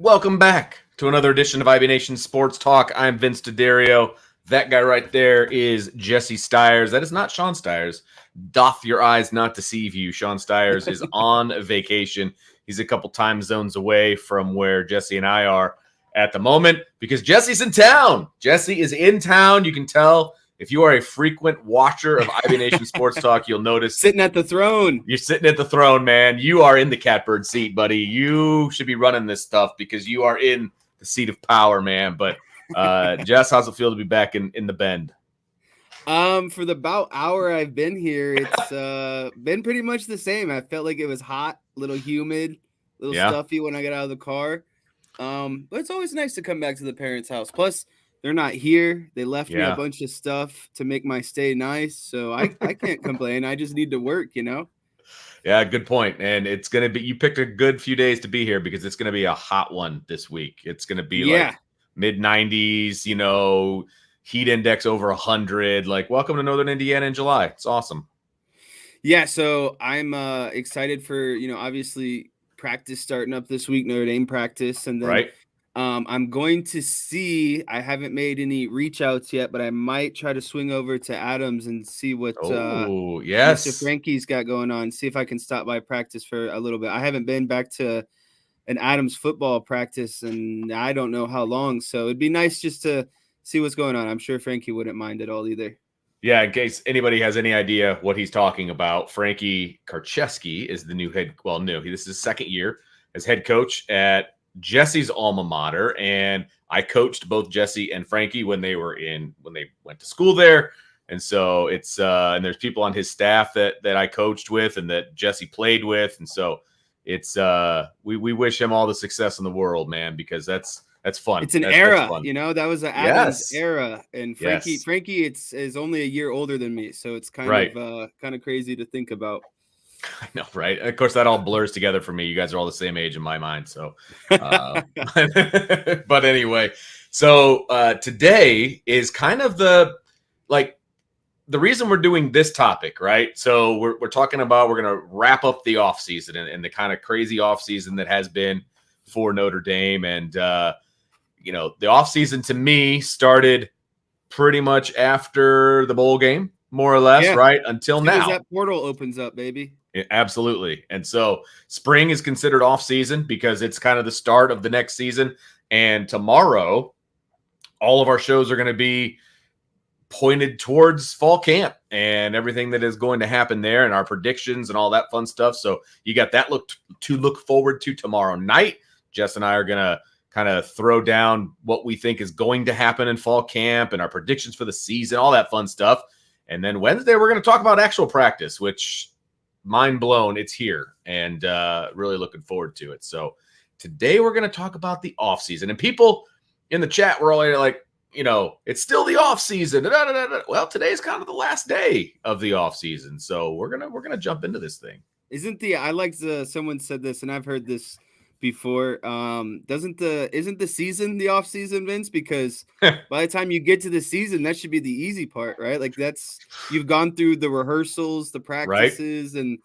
Welcome back to another edition of IB Nation Sports Talk. I'm Vince D'Addario. That guy right there is Jesse Styers. That is not Sean Styers. Doth your eyes not deceive you. Sean Styers is on vacation. He's a couple time zones away from where Jesse and I are at the moment because Jesse's in town. Jesse is in town. You can tell if you are a frequent watcher of IB Nation Sports Talk, you'll notice sitting at the throne. You're sitting at the throne, man. You are in the catbird seat, buddy. You should be running this stuff because you are in the seat of power, man. But Jess, how's it feel to be back in the bend? For the about hour I've been here, it's been pretty much the same. I felt like it was hot, a little humid, a little stuffy when I got out of the car. But it's always nice to come back to the parents' house. Plus, they're not here. They left me a bunch of stuff to make my stay nice. So I can't complain. I just need to work, you know? Yeah, good point. And it's going to be, you picked a good few days to be here because it's going to be a hot one this week. It's going to be like mid 90s, you know, heat index over 100. Like, welcome to Northern Indiana in July. It's awesome. Yeah. So I'm excited for, obviously practice starting up this week, Notre Dame practice. And then I'm going to see, I haven't made any reach outs yet, but I might try to swing over to Adams and see what Mr. Frankie's got going on. See if I can stop by practice for a little bit. I haven't been back to an Adams football practice and I don't know how long. So it'd be nice just to see what's going on. I'm sure Frankie wouldn't mind at all either. Yeah, in case anybody has any idea what he's talking about, Frankie Karcheski is the new this is his second year as head coach at Jesse's alma mater, and I coached both Jesse and Frankie when they went to school there, and so it's and there's people on his staff that I coached with and that Jesse played with, and so it's we wish him all the success in the world, man, because that's fun. It's an era, that was an Adams era, and Frankie is only a year older than me, so it's kind of crazy to think about. I know, right? Of course, that all blurs together for me. You guys are all the same age in my mind. So, but anyway, so today is kind of the reason we're doing this topic, right? So we're talking about, we're going to wrap up the offseason and the kind of crazy offseason that has been for Notre Dame. And, the offseason to me started pretty much after the bowl game, more or less, right? Until now. That portal opens up, baby. Yeah, absolutely. And so spring is considered off season because it's kind of the start of the next season. And tomorrow, all of our shows are going to be pointed towards fall camp and everything that is going to happen there and our predictions and all that fun stuff. So you got that to look forward to tomorrow night. Jess and I are going to kind of throw down what we think is going to happen in fall camp and our predictions for the season, all that fun stuff. And then Wednesday, we're going to talk about actual practice, which mind blown, it's here, and really looking forward to it. So today we're going to talk about the offseason. And people in the chat were already like, it's still the offseason. Well, today's kind of the last day of the offseason. So we're gonna jump into this thing. Someone said this, and I've heard this before. Isn't the season the off season, Vince? Because by the time you get to the season, that should be the easy part, right? Like you've gone through the rehearsals, the practices, and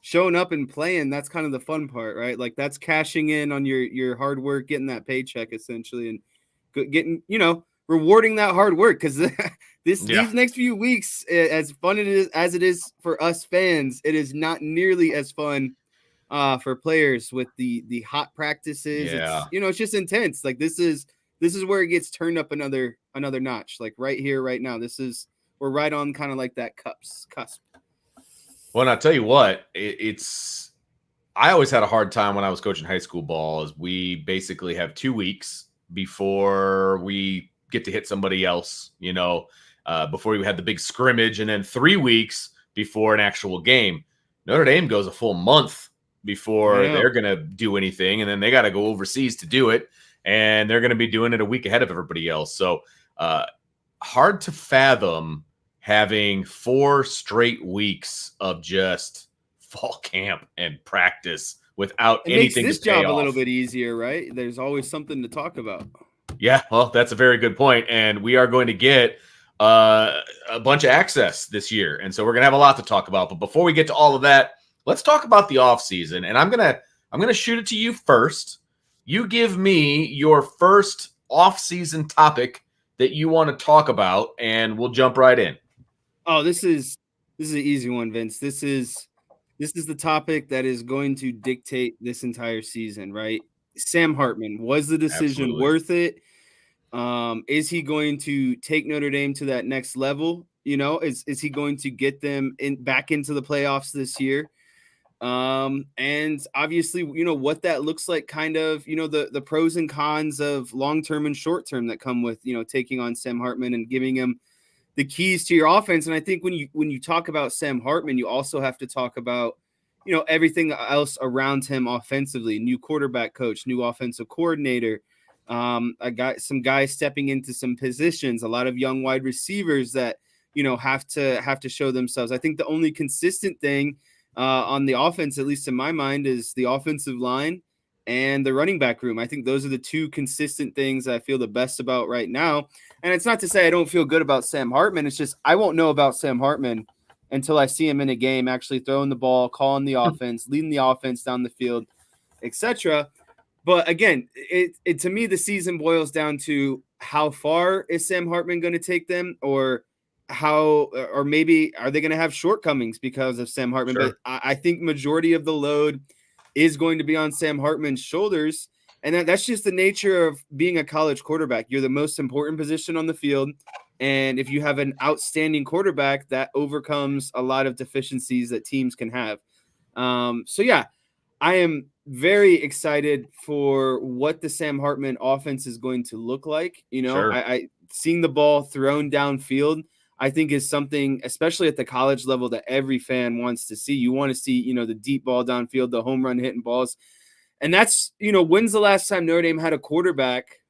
showing up and playing. That's kind of the fun part, right? Like that's cashing in on your hard work, getting that paycheck essentially, and getting rewarding that hard work. Because these next few weeks, as fun as it is for us fans, it is not nearly as fun for players with the hot practices. It's just intense. Like this is where it gets turned up another notch. Like right here, right now, we're right on kind of like that cusp. Well, and I'll tell you what, I always had a hard time when I was coaching high school ball. Is we basically have 2 weeks before we get to hit somebody else, before we had the big scrimmage, and then 3 weeks before an actual game. Notre Dame goes a full month before they're going to do anything. And then they got to go overseas to do it. And they're going to be doing it a week ahead of everybody else. So hard to fathom having 4 straight weeks of just fall camp and practice without anything to pay off. It makes this job a little bit easier, right? There's always something to talk about. Yeah, well, that's a very good point. And we are going to get a bunch of access this year. And so we're going to have a lot to talk about. But before we get to all of that, let's talk about the offseason. And I'm gonna shoot it to you first You give me your first off-season topic that you want to talk about, and we'll jump right in. Oh, this is an easy one, Vince. This is the topic that is going to dictate this entire season, right? Sam Hartman, was the decision Absolutely. worth it? Is he going to take Notre Dame to that next level? Is he going to get them back into the playoffs this year? And obviously, what that looks like, kind of, the pros and cons of long-term and short-term that come with, taking on Sam Hartman and giving him the keys to your offense. And I think when you talk about Sam Hartman, you also have to talk about, everything else around him offensively. New quarterback coach, new offensive coordinator, some guys stepping into some positions, a lot of young wide receivers that have to show themselves. I think the only consistent thing on the offense, at least in my mind, is the offensive line and the running back room. I think those are the two consistent things I feel the best about right now. And it's not to say I don't feel good about Sam Hartman. It's just I won't know about Sam Hartman until I see him in a game, actually throwing the ball, calling the offense, leading the offense down the field, etc. But again, it to me, the season boils down to how far is Sam Hartman going to take them, or maybe are they going to have shortcomings because of Sam Hartman? Sure. But I think majority of the load is going to be on Sam Hartman's shoulders. And that's just the nature of being a college quarterback. You're the most important position on the field. And if you have an outstanding quarterback, that overcomes a lot of deficiencies that teams can have. So yeah, I am very excited for what the Sam Hartman offense is going to look like. Sure. I seeing the ball thrown downfield, I think, is something, especially at the college level, that every fan wants to see. You want to see, the deep ball downfield, the home run hitting balls. And that's, when's the last time Notre Dame had a quarterback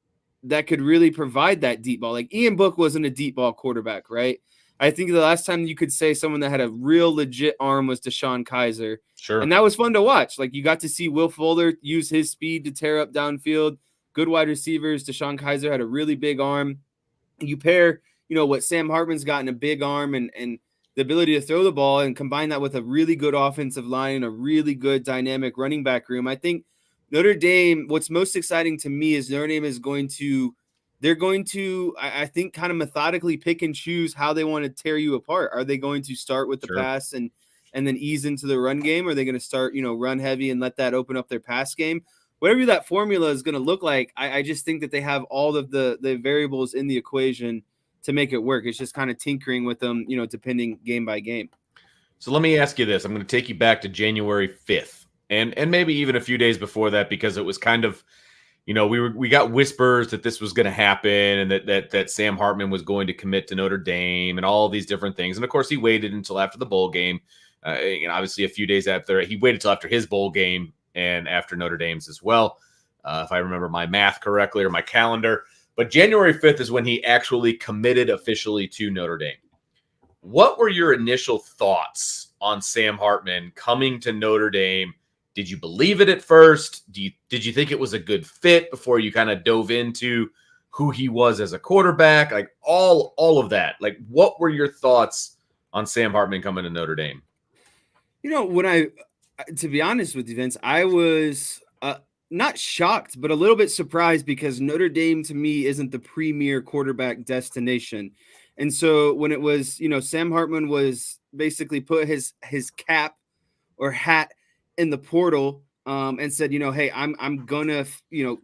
that could really provide that deep ball? Like Ian Book wasn't a deep ball quarterback, right? I think the last time you could say someone that had a real legit arm was DeShone Kizer. Sure. And that was fun to watch. Like, you got to see Will Fuller use his speed to tear up downfield. Good wide receivers. DeShone Kizer had a really big arm. You pair, what Sam Hartman's got in a big arm and the ability to throw the ball, and combine that with a really good offensive line and a really good dynamic running back room. I think Notre Dame, what's most exciting to me is Notre Dame is going to, I think, kind of methodically pick and choose how they want to tear you apart. Are they going to start with the pass and then ease into the run game? Or are they going to start, run heavy and let that open up their pass game? Whatever that formula is going to look like, I just think that they have all of the variables in the equation to make it work. It's just kind of tinkering with them, depending game by game. So let me ask you this. I'm going to take you back to January 5th and maybe even a few days before that, because it was kind of, we got whispers that this was going to happen and that Sam Hartman was going to commit to Notre Dame and all these different things. And of course, he waited until after the bowl game. Obviously a few days after, he waited till after his bowl game and after Notre Dame's as well, if I remember my math correctly or my calendar. But January 5th is when he actually committed officially to Notre Dame. What were your initial thoughts on Sam Hartman coming to Notre Dame? Did you believe it at first? Did you think it was a good fit before you kind of dove into who he was as a quarterback? Like all of that. Like, what were your thoughts on Sam Hartman coming to Notre Dame? To be honest with you, Vince, I was not shocked, but a little bit surprised, because Notre Dame to me isn't the premier quarterback destination. And so when it was, Sam Hartman was basically put his cap or hat in the portal and said, hey, I'm gonna,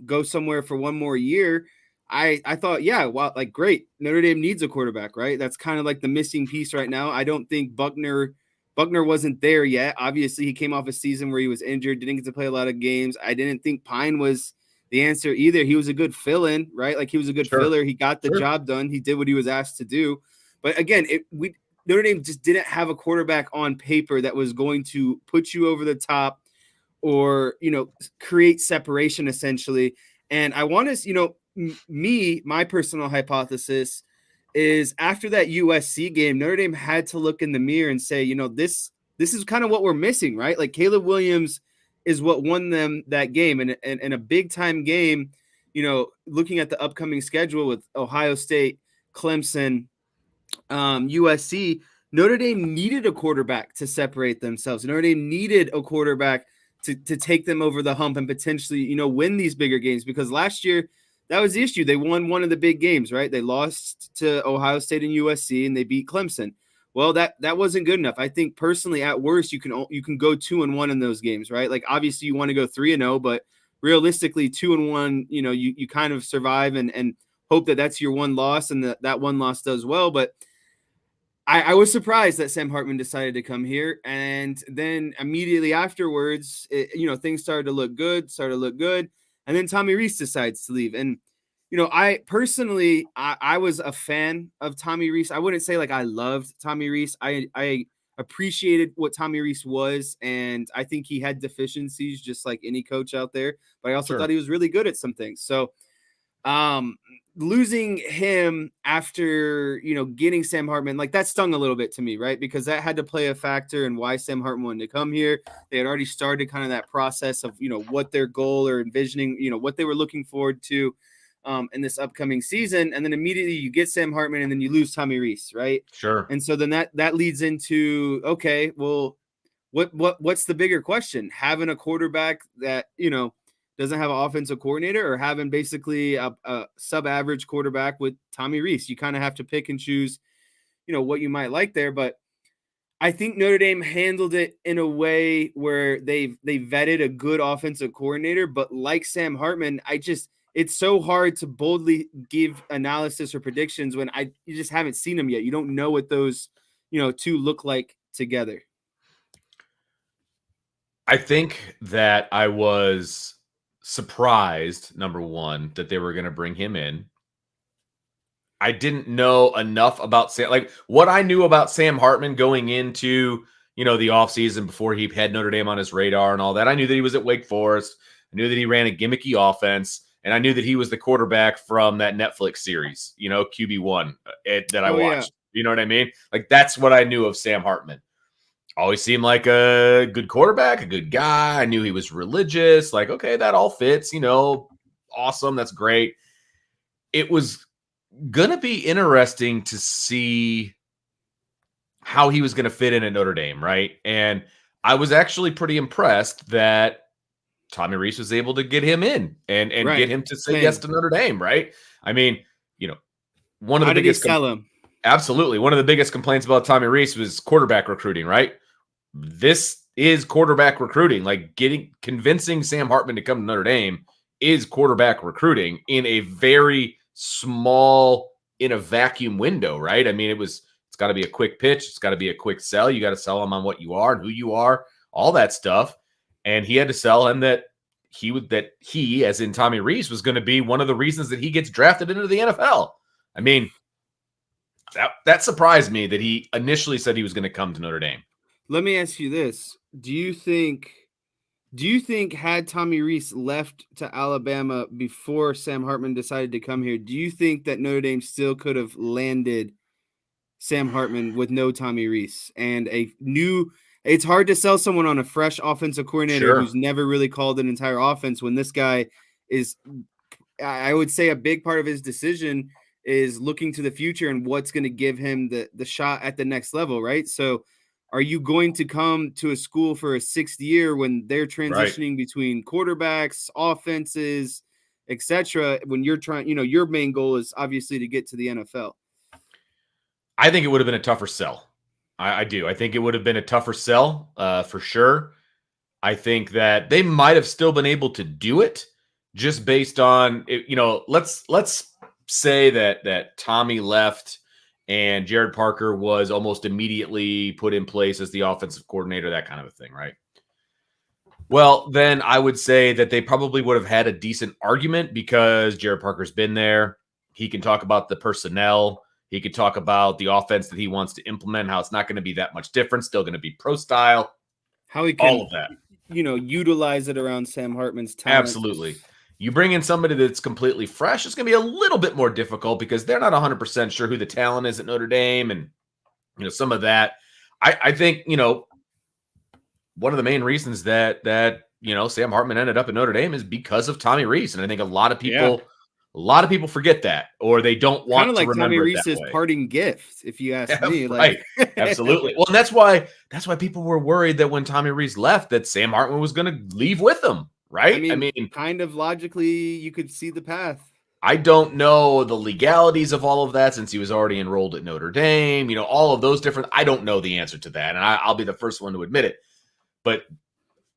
go somewhere for one more year. I thought, yeah, wow, like great. Notre Dame needs a quarterback, right? That's kind of like the missing piece right now. I don't think Buckner wasn't there yet. Obviously, he came off a season where he was injured, didn't get to play a lot of games. I didn't think Pine was the answer either. He was a good fill-in, right? Like, he was a good filler. He got the job done. He did what he was asked to do. But again, Notre Dame just didn't have a quarterback on paper that was going to put you over the top or, create separation essentially. And I want to, my personal hypothesis is after that USC game, Notre Dame had to look in the mirror and say, this is kind of what we're missing, right? Like, Caleb Williams is what won them that game, and a big time game, looking at the upcoming schedule with Ohio State, Clemson, USC, Notre Dame needed a quarterback to separate themselves. Notre Dame needed a quarterback to take them over the hump and potentially, you know, win these bigger games. Because last year, that was the issue. They won one of the big games, right? They lost to Ohio State and USC, and they beat Clemson. Well, that wasn't good enough. I think personally, at worst, you can go 2-1 in those games, right? Like obviously, you want to go 3-0, but realistically, 2-1, you know, you kind of survive and hope that that's your one loss, and that one loss does well. But I was surprised that Sam Hartman decided to come here, and then immediately afterwards, you know, things started to look good, and then Tommy Rees decides to leave. And you know, I personally, I was a fan of Tommy Rees. I wouldn't say like I loved Tommy Rees. I appreciated what Tommy Rees was, and I think he had deficiencies just like any coach out there. But I also thought he was really good at some things. So, losing him after, you know, getting Sam Hartman, like that stung a little bit to me, right? Because that had to play a factor in why Sam Hartman wanted to come here. They had already started kind of that process of, you know, what their goal or envisioning, you know, what they were looking forward to in this upcoming season. And then immediately you get Sam Hartman and then you lose Tommy Rees, right? Sure. And so then that leads into, okay, well, what's the bigger question? Having a quarterback that, you know, doesn't have an offensive coordinator, or having basically a sub-average quarterback with Tommy Rees? You kind of have to pick and choose, you know, what you might like there. But I think Notre Dame handled it in a way where they vetted a good offensive coordinator. But like Sam Hartman, it's so hard to boldly give analysis or predictions when you just haven't seen them yet. You don't know what those, you know, two look like together. I think that I was surprised, number one, that they were going to bring him in. I didn't know enough about Sam. Like what I knew about Sam Hartman going into, you know, the offseason before he had Notre Dame on his radar and all that. I knew that he was at Wake Forest. I knew that he ran a gimmicky offense. And I knew that he was the quarterback from that Netflix series, you know, QB1 that I watched. Yeah. You know what I mean? Like that's what I knew of Sam Hartman. Always seemed like a good quarterback, a good guy. I knew he was religious. Like, okay, that all fits, you know, awesome. That's great. It was going to be interesting to see how he was going to fit in at Notre Dame, right? And I was actually pretty impressed that Tommy Rees was able to get him in and right. Get him to say yes to Notre Dame, right? I mean, you know, one of the biggest sell him. Absolutely. One of the biggest complaints about Tommy Rees was quarterback recruiting, right? This is quarterback recruiting. Like convincing Sam Hartman to come to Notre Dame is quarterback recruiting in a very small, in a vacuum window, right? I mean, it's got to be a quick pitch. It's got to be a quick sell. You got to sell him on what you are and who you are, all that stuff. And he had to sell him that he, as in Tommy Rees, was going to be one of the reasons that he gets drafted into the NFL. I mean, that surprised me that he initially said he was going to come to Notre Dame. Let me ask you this. Do you think had Tommy Rees left to Alabama before Sam Hartman decided to come here, do you think that Notre Dame still could have landed Sam Hartman with no Tommy Rees and it's hard to sell someone on a fresh offensive coordinator who's never really called an entire offense when this guy is, I would say a big part of his decision is looking to the future and what's going to give him the shot at the next level, right? So are you going to come to a school for a sixth year when they're transitioning between quarterbacks, offenses, etc., when you're trying, you know, your main goal is obviously to get to the NFL? I think it would have been a tougher sell. I do. I think it would have been a tougher sell for sure. I think that they might have still been able to do it just based on, you know, let's say that Tommy left and Gerad Parker was almost immediately put in place as the offensive coordinator, that kind of a thing, right? Well, then I would say that they probably would have had a decent argument because Gerad Parker's been there. He can talk about the personnel. He could talk about the offense that he wants to implement, how it's not going to be that much different, still going to be pro style. How he can, all of that, you know, utilize it around Sam Hartman's talent. Absolutely. You bring in somebody that's completely fresh, it's going to be a little bit more difficult because they're not 100% sure who the talent is at Notre Dame. And, you know, some of that, I think, you know, one of the main reasons that, you know, Sam Hartman ended up at Notre Dame is because of Tommy Rees. And I think a lot of people A lot of people forget that, or they don't Kind want of to like Tommy remember it that Rees's way. parting gift, if you ask me. Right. Absolutely. Well, and that's why people were worried that when Tommy Rees left, that Sam Hartman was going to leave with him. Right. I mean, kind of logically, you could see the path. I don't know the legalities of all of that since he was already enrolled at Notre Dame. All of those different. I don't know the answer to that, and I'll be the first one to admit it. But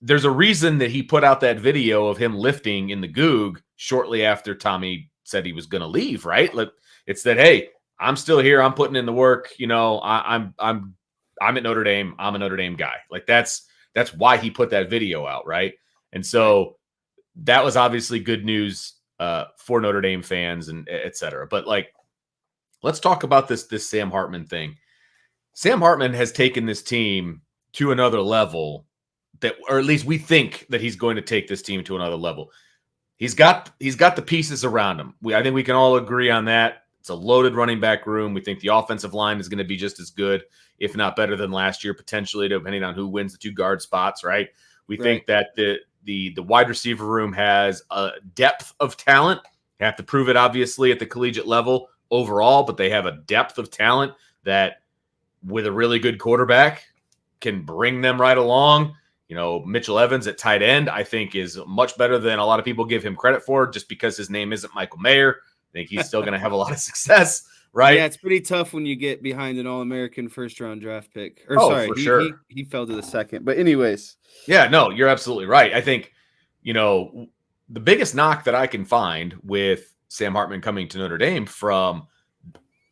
there's a reason that he put out that video of him lifting in the Goog shortly after Tommy said he was going to leave. Right? Like, it's that, hey, I'm still here. I'm putting in the work. I'm at Notre Dame. I'm a Notre Dame guy. Like, that's why he put that video out. Right? And so that was obviously good news for Notre Dame fans and et cetera. But like, let's talk about this Sam Hartman thing. Sam Hartman has taken this team to another level, or at least we think that he's going to take this team to another level. He's got the pieces around him. I think we can all agree on that. It's a loaded running back room. We think the offensive line is going to be just as good, if not better than last year, potentially, depending on who wins the 2 guard spots, right? We think that the wide receiver room has a depth of talent. You have to prove it, obviously, at the collegiate level overall, but they have a depth of talent that, with a really good quarterback, can bring them right along. Mitchell Evans at tight end, I think, is much better than a lot of people give him credit for, just because his name isn't Michael Mayer. I think he's still going to have a lot of success, right? Yeah, it's pretty tough when you get behind an All-American first-round draft pick. For sure. He fell to the second. But anyways. Yeah, no, you're absolutely right. I think, the biggest knock that I can find with Sam Hartman coming to Notre Dame from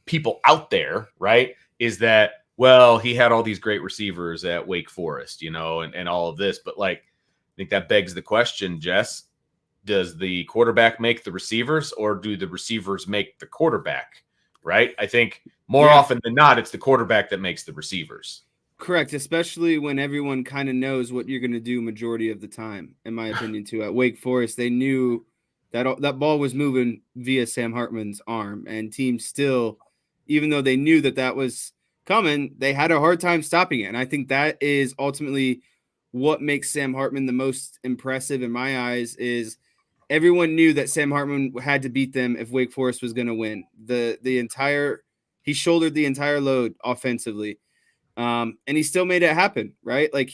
people out there, right, is that, well, he had all these great receivers at Wake Forest, and all of this. But, like, I think that begs the question, Jess, does the quarterback make the receivers, or do the receivers make the quarterback, right? I think more often than not, it's the quarterback that makes the receivers. Correct, especially when everyone kind of knows what you're going to do majority of the time, in my opinion, too. At Wake Forest, they knew that ball was moving via Sam Hartman's arm, and teams still, even though they knew that was coming, they had a hard time stopping it. And I think that is ultimately what makes Sam Hartman the most impressive in my eyes. Is everyone knew that Sam Hartman had to beat them if Wake Forest was going to win. He shouldered the entire load offensively. And he still made it happen, right? Like,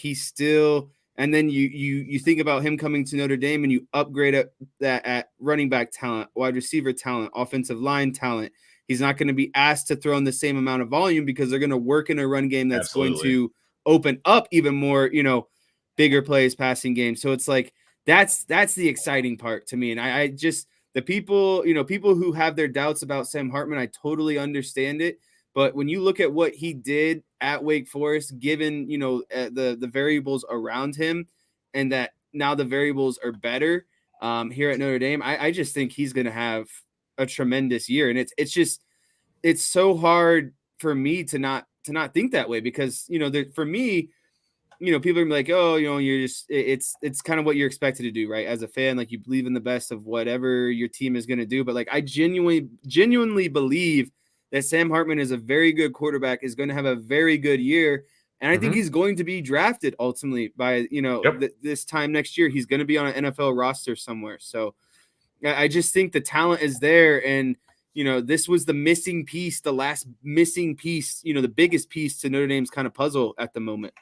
and then you think about him coming to Notre Dame, and you upgrade that at running back talent, wide receiver talent, offensive line talent. He's not going to be asked to throw in the same amount of volume because they're going to work in a run game that's going to open up even more, bigger plays, passing game. So it's like, that's the exciting part to me. And I just, the people who have their doubts about Sam Hartman, I totally understand it. But when you look at what he did at Wake Forest, given, the variables around him, and that now the variables are better here at Notre Dame, I just think he's going to have a tremendous year. And it's so hard for me to not think that way, because, for me, people are like, oh, you're just, it's kind of what you're expected to do, right? As a fan, like, you believe in the best of whatever your team is going to do. But like, I genuinely believe that Sam Hartman is a very good quarterback, is going to have a very good year. And I think he's going to be drafted ultimately by, this time next year. He's going to be on an NFL roster somewhere. So I just think the talent is there. And, this was the missing piece, the last missing piece, the biggest piece to Notre Dame's kind of puzzle at the moment.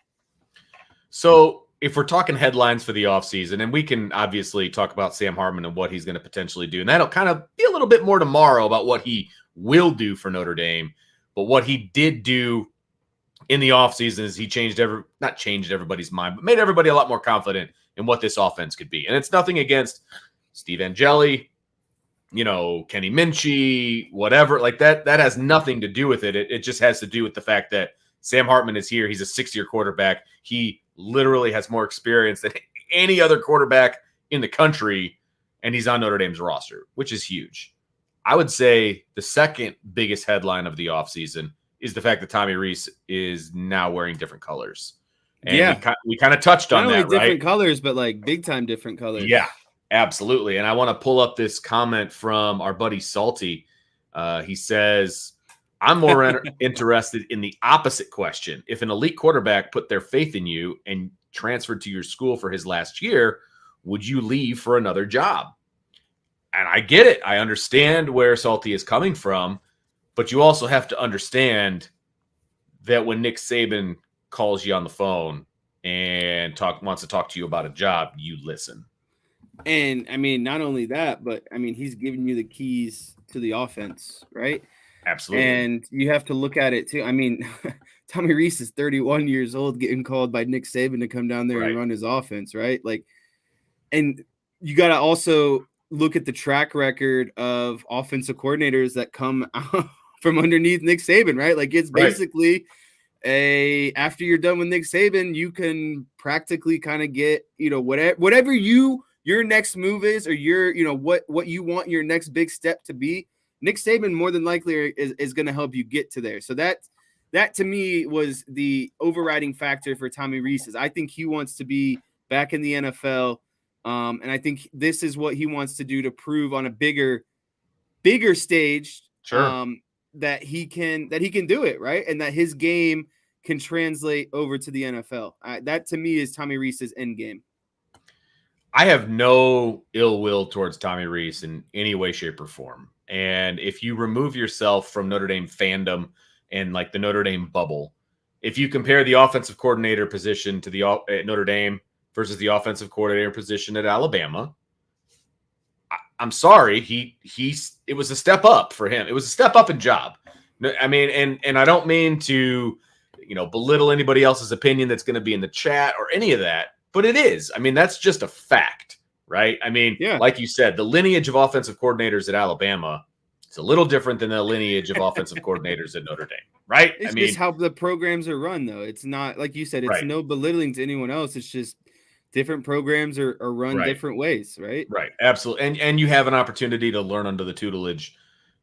So if we're talking headlines for the offseason, and we can obviously talk about Sam Hartman and what he's going to potentially do, and that'll kind of be a little bit more tomorrow about what he will do for Notre Dame. But what he did do in the offseason is he not changed everybody's mind, but made everybody a lot more confident in what this offense could be. And it's nothing against Steve Angeli, Kenny Minchie, whatever. Like, that has nothing to do with it. It just has to do with the fact that Sam Hartman is here. He's a 6-year quarterback. He literally has more experience than any other quarterback in the country, and he's on Notre Dame's roster, which is huge. I would say the second biggest headline of the offseason is the fact that Tommy Rees is now wearing different colors. And we kind of touched on that, right? Different colors, but like big time different colors. Yeah, absolutely. And I want to pull up this comment from our buddy Salty. He says, I'm more interested in the opposite question. If an elite quarterback put their faith in you and transferred to your school for his last year, would you leave for another job? And I get it. I understand where Salty is coming from, but you also have to understand that when Nick Saban calls you on the phone and wants to talk to you about a job, you listen. And I mean, not only that, but I mean, he's giving you the keys to the offense, right? Absolutely. And you have to look at it too. I mean, Tommy Rees is 31 years old, getting called by Nick Saban to come down there and run his offense, right? Like, and you got to also look at the track record of offensive coordinators that come out from underneath Nick Saban, right? Like, it's basically after you're done with Nick Saban, you can practically kind of get, whatever your next move is, or what you want your next big step to be. Nick Saban more than likely is going to help you get to there. So that to me was the overriding factor for Tommy Rees. I think he wants to be back in the NFL. And I think this is what he wants to do to prove on a bigger stage. Sure. That he can do it, right? And that his game can translate over to the NFL. That to me is Tommy Rees's end game. I have no ill will towards Tommy Rees in any way, shape, or form. And if you remove yourself from Notre Dame fandom and like the Notre Dame bubble, if you compare the offensive coordinator position to the at Notre Dame versus the offensive coordinator position at Alabama, I'm sorry, it was a step up for him. It was a step up in job. I mean, and I don't mean to, belittle anybody else's opinion that's going to be in the chat or any of that, but it is. I mean, that's just a fact, right? I mean, like you said, the lineage of offensive coordinators at Alabama is a little different than the lineage of offensive coordinators at Notre Dame, right? It's just how the programs are run, though. It's not, like you said, it's no belittling to anyone else. It's just different programs are run different ways, right? Right, absolutely. And you have an opportunity to learn under the tutelage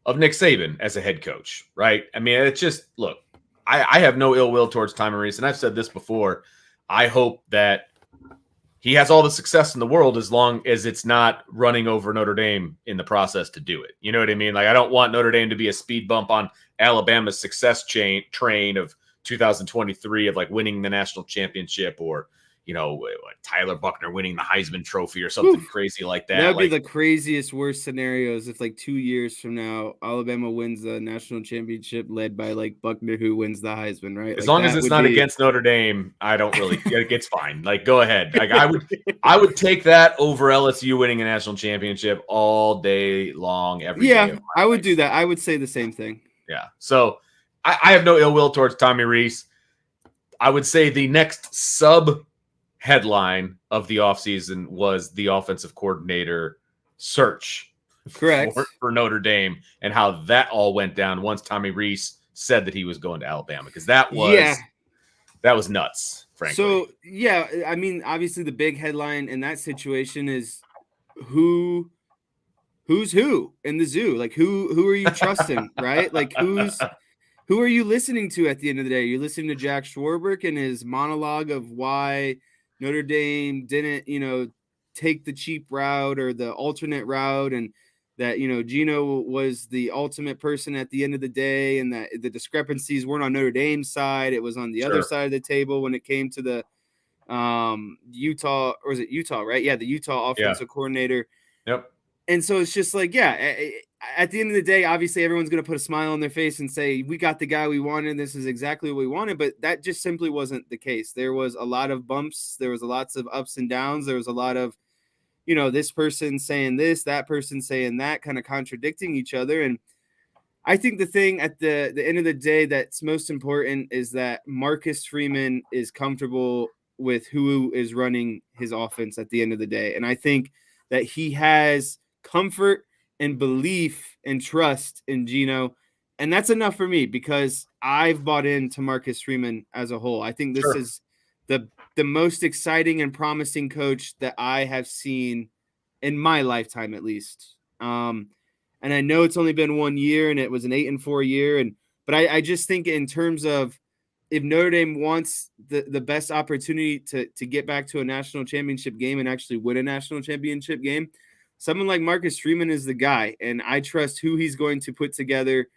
of Nick Saban as a head coach, right? I mean, it's just, look, I have no ill will towards Tommy Rees, and I've said this before. I hope that he has all the success in the world as long as it's not running over Notre Dame in the process to do it. You know what I mean? Like, I don't want Notre Dame to be a speed bump on Alabama's success train of 2023 of like winning the national championship, or Tyler Buckner winning the Heisman Trophy or something crazy like that. That would be the craziest, worst scenarios if, like, 2 years from now, Alabama wins the national championship led by, like, Buckner, who wins the Heisman, right? As long as it's not against Notre Dame, I don't really. It's fine. Like, go ahead. Like, I would take that over LSU winning a national championship all day long, every day. Yeah, I would do that. I would say the same thing. Yeah. So I have no ill will towards Tommy Rees. I would say the next headline of the offseason was the offensive coordinator search. Correct. For Notre Dame, and how that all went down once Tommy Rees said that he was going to Alabama, because that was nuts, frankly. So, I mean, obviously the big headline in that situation is who's who in the zoo? Like, who are you trusting, right? Like, who are you listening to at the end of the day? You're listening to Jack Schwarbrick and his monologue of why Notre Dame didn't, take the cheap route or the alternate route, and that, Gino was the ultimate person at the end of the day, and that the discrepancies weren't on Notre Dame's side. It was on the other side of the table when it came to the Utah, or was it Utah, right? Yeah, the Utah offensive coordinator. Yep. And so it's just like, at the end of the day, obviously everyone's going to put a smile on their face and say, we got the guy we wanted. This is exactly what we wanted. But that just simply wasn't the case. There was a lot of bumps. There was lots of ups and downs. There was a lot of, this person saying this, that person saying that, kind of contradicting each other. And I think the thing at the end of the day that's most important is that Marcus Freeman is comfortable with who is running his offense at the end of the day. And I think that he has comfort and belief and trust in Gino. And that's enough for me, because I've bought into Marcus Freeman as a whole. I think this is the most exciting and promising coach that I have seen in my lifetime, at least. And I know it's only been 1 year, and it was an 8-4 year. But I just think in terms of, if Notre Dame wants the best opportunity to get back to a national championship game and actually win a national championship game, someone like Marcus Freeman is the guy. And I trust who he's going to put together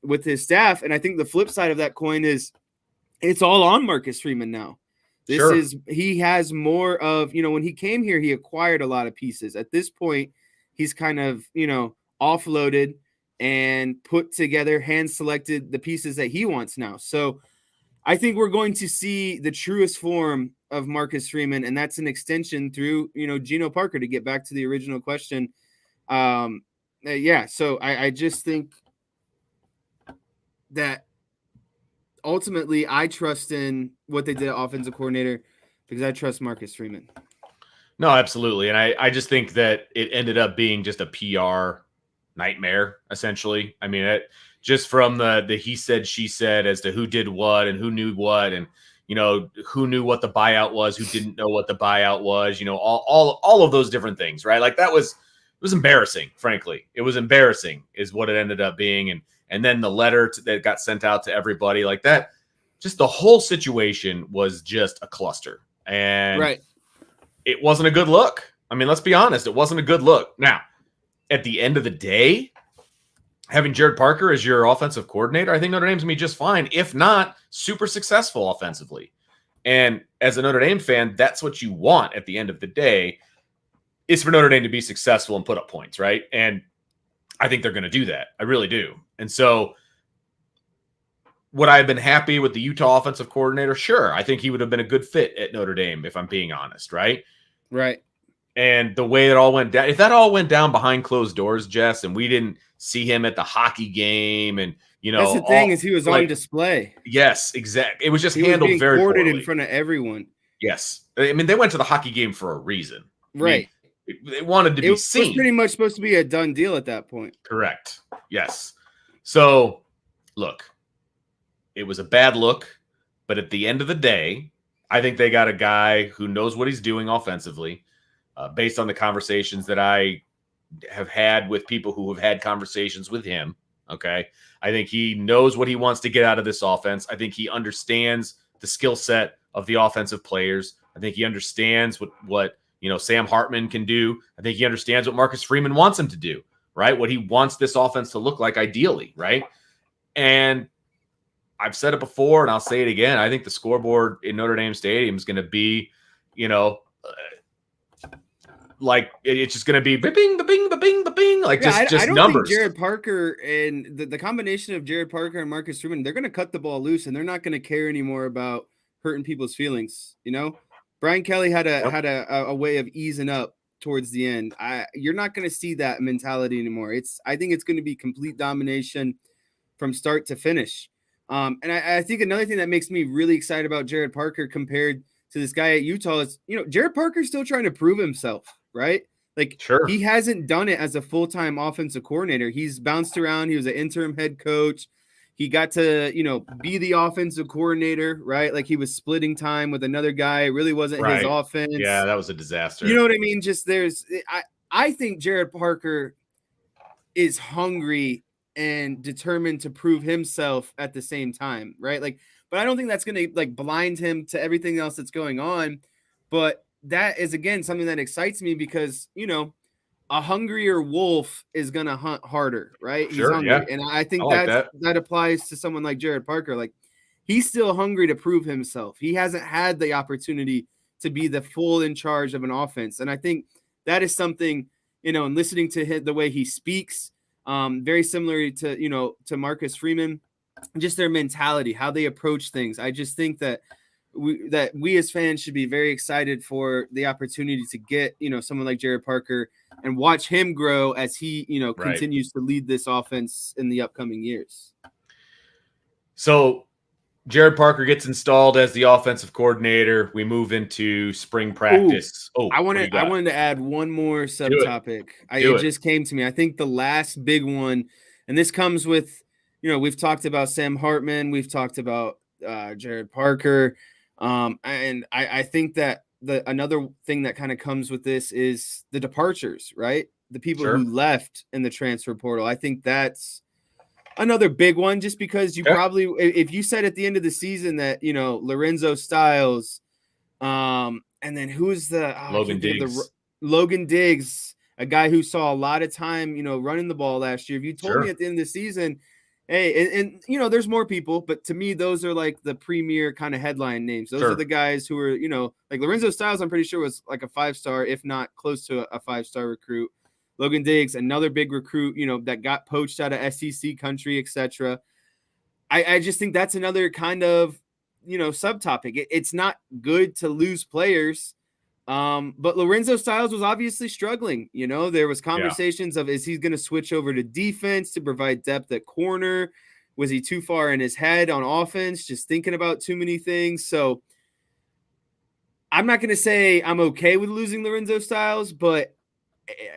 with his staff. And I think the flip side of that coin is it's all on Marcus Freeman now. He has more of, when he came here, he acquired a lot of pieces. At this point, he's kind of, offloaded and put together, hand selected the pieces that he wants now. So I think we're going to see the truest form of Marcus Freeman, and that's an extension through, Geno Parker, to get back to the original question. So I just think that ultimately I trust in what they did at offensive coordinator because I trust Marcus Freeman. No, absolutely. And I just think that it ended up being just a PR nightmare, essentially. I mean, just from the he said, she said as to who did what and who knew what, and, who knew what the buyout was, who didn't know what the buyout was, all of those different things, right? Like it was embarrassing, frankly. It was embarrassing is what it ended up being. And then the letter that got sent out to everybody like that, just the whole situation was just a cluster. And right. It wasn't a good look. I mean, let's be honest. It wasn't a good look. Now, at the end of the day, having Gerad Parker as your offensive coordinator, I think Notre Dame's going to be just fine, if not super successful offensively. And as a Notre Dame fan, that's what you want at the end of the day, is for Notre Dame to be successful and put up points, right? And I think they're going to do that. I really do. And so would I have been happy with the Utah offensive coordinator? Sure. I think he would have been a good fit at Notre Dame, if I'm being honest, right? Right. And the way it all went down, if that all went down behind closed doors, Jess, and we didn't see him at the hockey game, and that's the thing, is he was on display. Yes, exactly. It was just handled was being very poorly in front of everyone. Yes, I mean they went to the hockey game for a reason, right? I mean, they wanted to be seen. It was pretty much supposed to be a done deal at that point. Correct. Yes. So, look, it was a bad look, but at the end of the day, I think they got a guy who knows what he's doing offensively. Based on the conversations that I have had with people who have had conversations with him, okay? I think he knows what he wants to get out of this offense. I think he understands the skill set of the offensive players. I think he understands what Sam Hartman can do. I think he understands what Marcus Freeman wants him to do, right? What he wants this offense to look like ideally, right? And I've said it before, and I'll say it again. I think the scoreboard in Notre Dame Stadium is going to be, like it's just going to be bing, bing, bing, bing, like just I don't numbers. Think Gerad Parker and the combination of Gerad Parker and Marcus Freeman, they're going to cut the ball loose, and they're not going to care anymore about hurting people's feelings. Brian Kelly had a way of easing up towards the end. You're not going to see that mentality anymore. I think it's going to be complete domination from start to finish. And I think another thing that makes me really excited about Gerad Parker compared to this guy at Utah is, Gerad Parker's still trying to prove himself, right? Like, sure. He hasn't done it as a full-time offensive coordinator. He's bounced around. He was an interim head coach. He got to, be the offensive coordinator, right? Like, he was splitting time with another guy. It really wasn't his offense. Yeah, that was a disaster. You know what I mean? Just I think Gerad Parker is hungry and determined to prove himself at the same time, right? Like, but I don't think that's going to like blind him to everything else that's going on. But that is, again, something that excites me because, a hungrier wolf is going to hunt harder, right? Sure, he's hungry. Yeah. And I think that applies to someone like Gerad Parker. Like, he's still hungry to prove himself. He hasn't had the opportunity to be the full in charge of an offense. And I think that is something, and listening to him, the way he speaks, very similar to, to Marcus Freeman, just their mentality, how they approach things. I just think that we as fans should be very excited for the opportunity to get, someone like Gerad Parker and watch him grow as he, continues to lead this offense in the upcoming years. So Gerad Parker gets installed as the offensive coordinator. We move into spring practice. I wanted to add one more subtopic. It just came to me. I think the last big one, and this comes with, we've talked about Sam Hartman. We've talked about Gerad Parker. And I think that another thing that kind of comes with this is the departures, right? The people who left in the transfer portal. I think that's another big one, just because you probably, if you said at the end of the season that, Lorenzo Styles, and then who's the Logan Diggs, a guy who saw a lot of time, running the ball last year. If you told me at the end of the season, hey, and there's more people, but to me, those are like the premier kind of headline names. Those are the guys who are, like Lorenzo Styles, I'm pretty sure was like a 5-star, if not close to a 5-star recruit. Logan Diggs, another big recruit, that got poached out of SEC country, etc. I just think that's another kind of, subtopic. It's not good to lose players. But Lorenzo Styles was obviously struggling. There was conversations of, is he going to switch over to defense to provide depth at corner? Was he too far in his head on offense, just thinking about too many things? So I'm not going to say I'm okay with losing Lorenzo Styles, but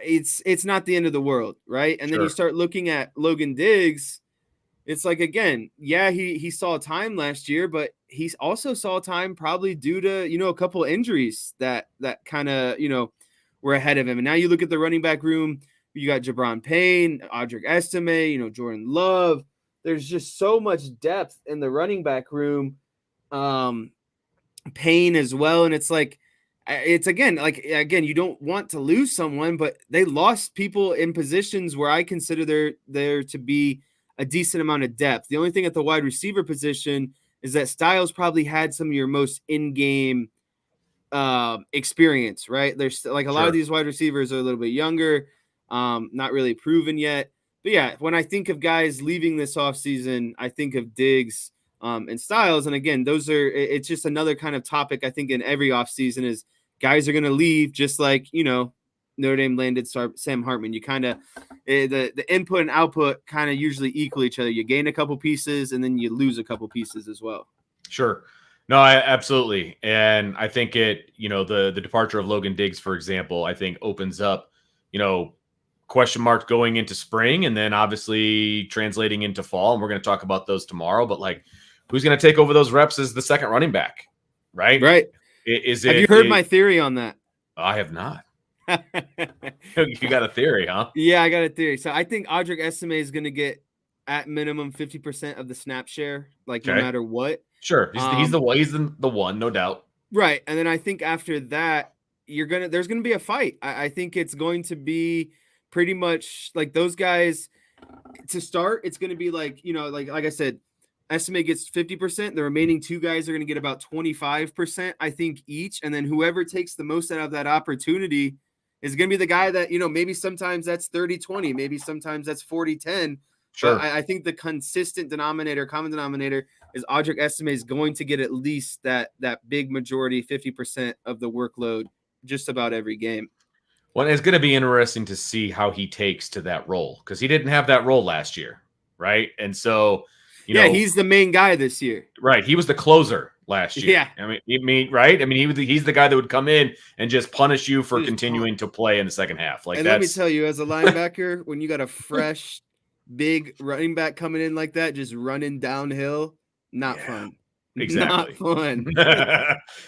it's not the end of the world, right? And then you start looking at Logan Diggs. It's like, again, yeah, he saw time last year, but he also saw time probably due to, a couple injuries that kind of, were ahead of him. And now you look at the running back room, you got Jabron Payne, Audric Estime, Jordan Love. There's just so much depth in the running back room. Payne as well. And it's like, again, you don't want to lose someone, but they lost people in positions where I consider there to be a decent amount of depth. The only thing at the wide receiver position is that Styles probably had some of your most in-game experience, right? There's a lot of these wide receivers are a little bit younger, not really proven yet. But yeah, when I think of guys leaving this offseason, I think of Diggs and Styles. And again, it's just another kind of topic I think in every offseason is guys are going to leave, just like, Notre Dame landed Sam Hartman. You kind of the input and output kind of usually equal each other. You gain a couple pieces and then you lose a couple pieces as well. Sure. No, absolutely. And I think the departure of Logan Diggs, for example, I think opens up, question marks going into spring and then obviously translating into fall. And we're going to talk about those tomorrow, but who's going to take over those reps as the second running back? Right. Right. Have you heard my theory on that? I have not. You got a theory, huh? Yeah, I got a theory. So I think Audric Estime is going to get at minimum 50% of the snap share, no matter what. Sure, he's the one, no doubt. Right, and then I think after that, there's gonna be a fight. I think it's going to be pretty much like those guys to start. It's going to be like I said, Estime gets 50%. The remaining two guys are going to get about 25%, I think, each, and then whoever takes the most out of that opportunity is going to be the guy that, maybe sometimes that's 30-20, maybe sometimes that's 40-10. Sure. But I think the consistent common denominator is Audric Estime is going to get at least that big majority, 50% of the workload just about every game. Well, it's going to be interesting to see how he takes to that role because he didn't have that role last year, right? And so, he's the main guy this year. Right. He was the closer last year. Yeah. Right? I mean, he's the guy that would come in and just punish you for continuing to play in the second half. Let me tell you, as a linebacker, when you got a fresh, big running back coming in like that, just running downhill, not fun. Exactly. Not fun.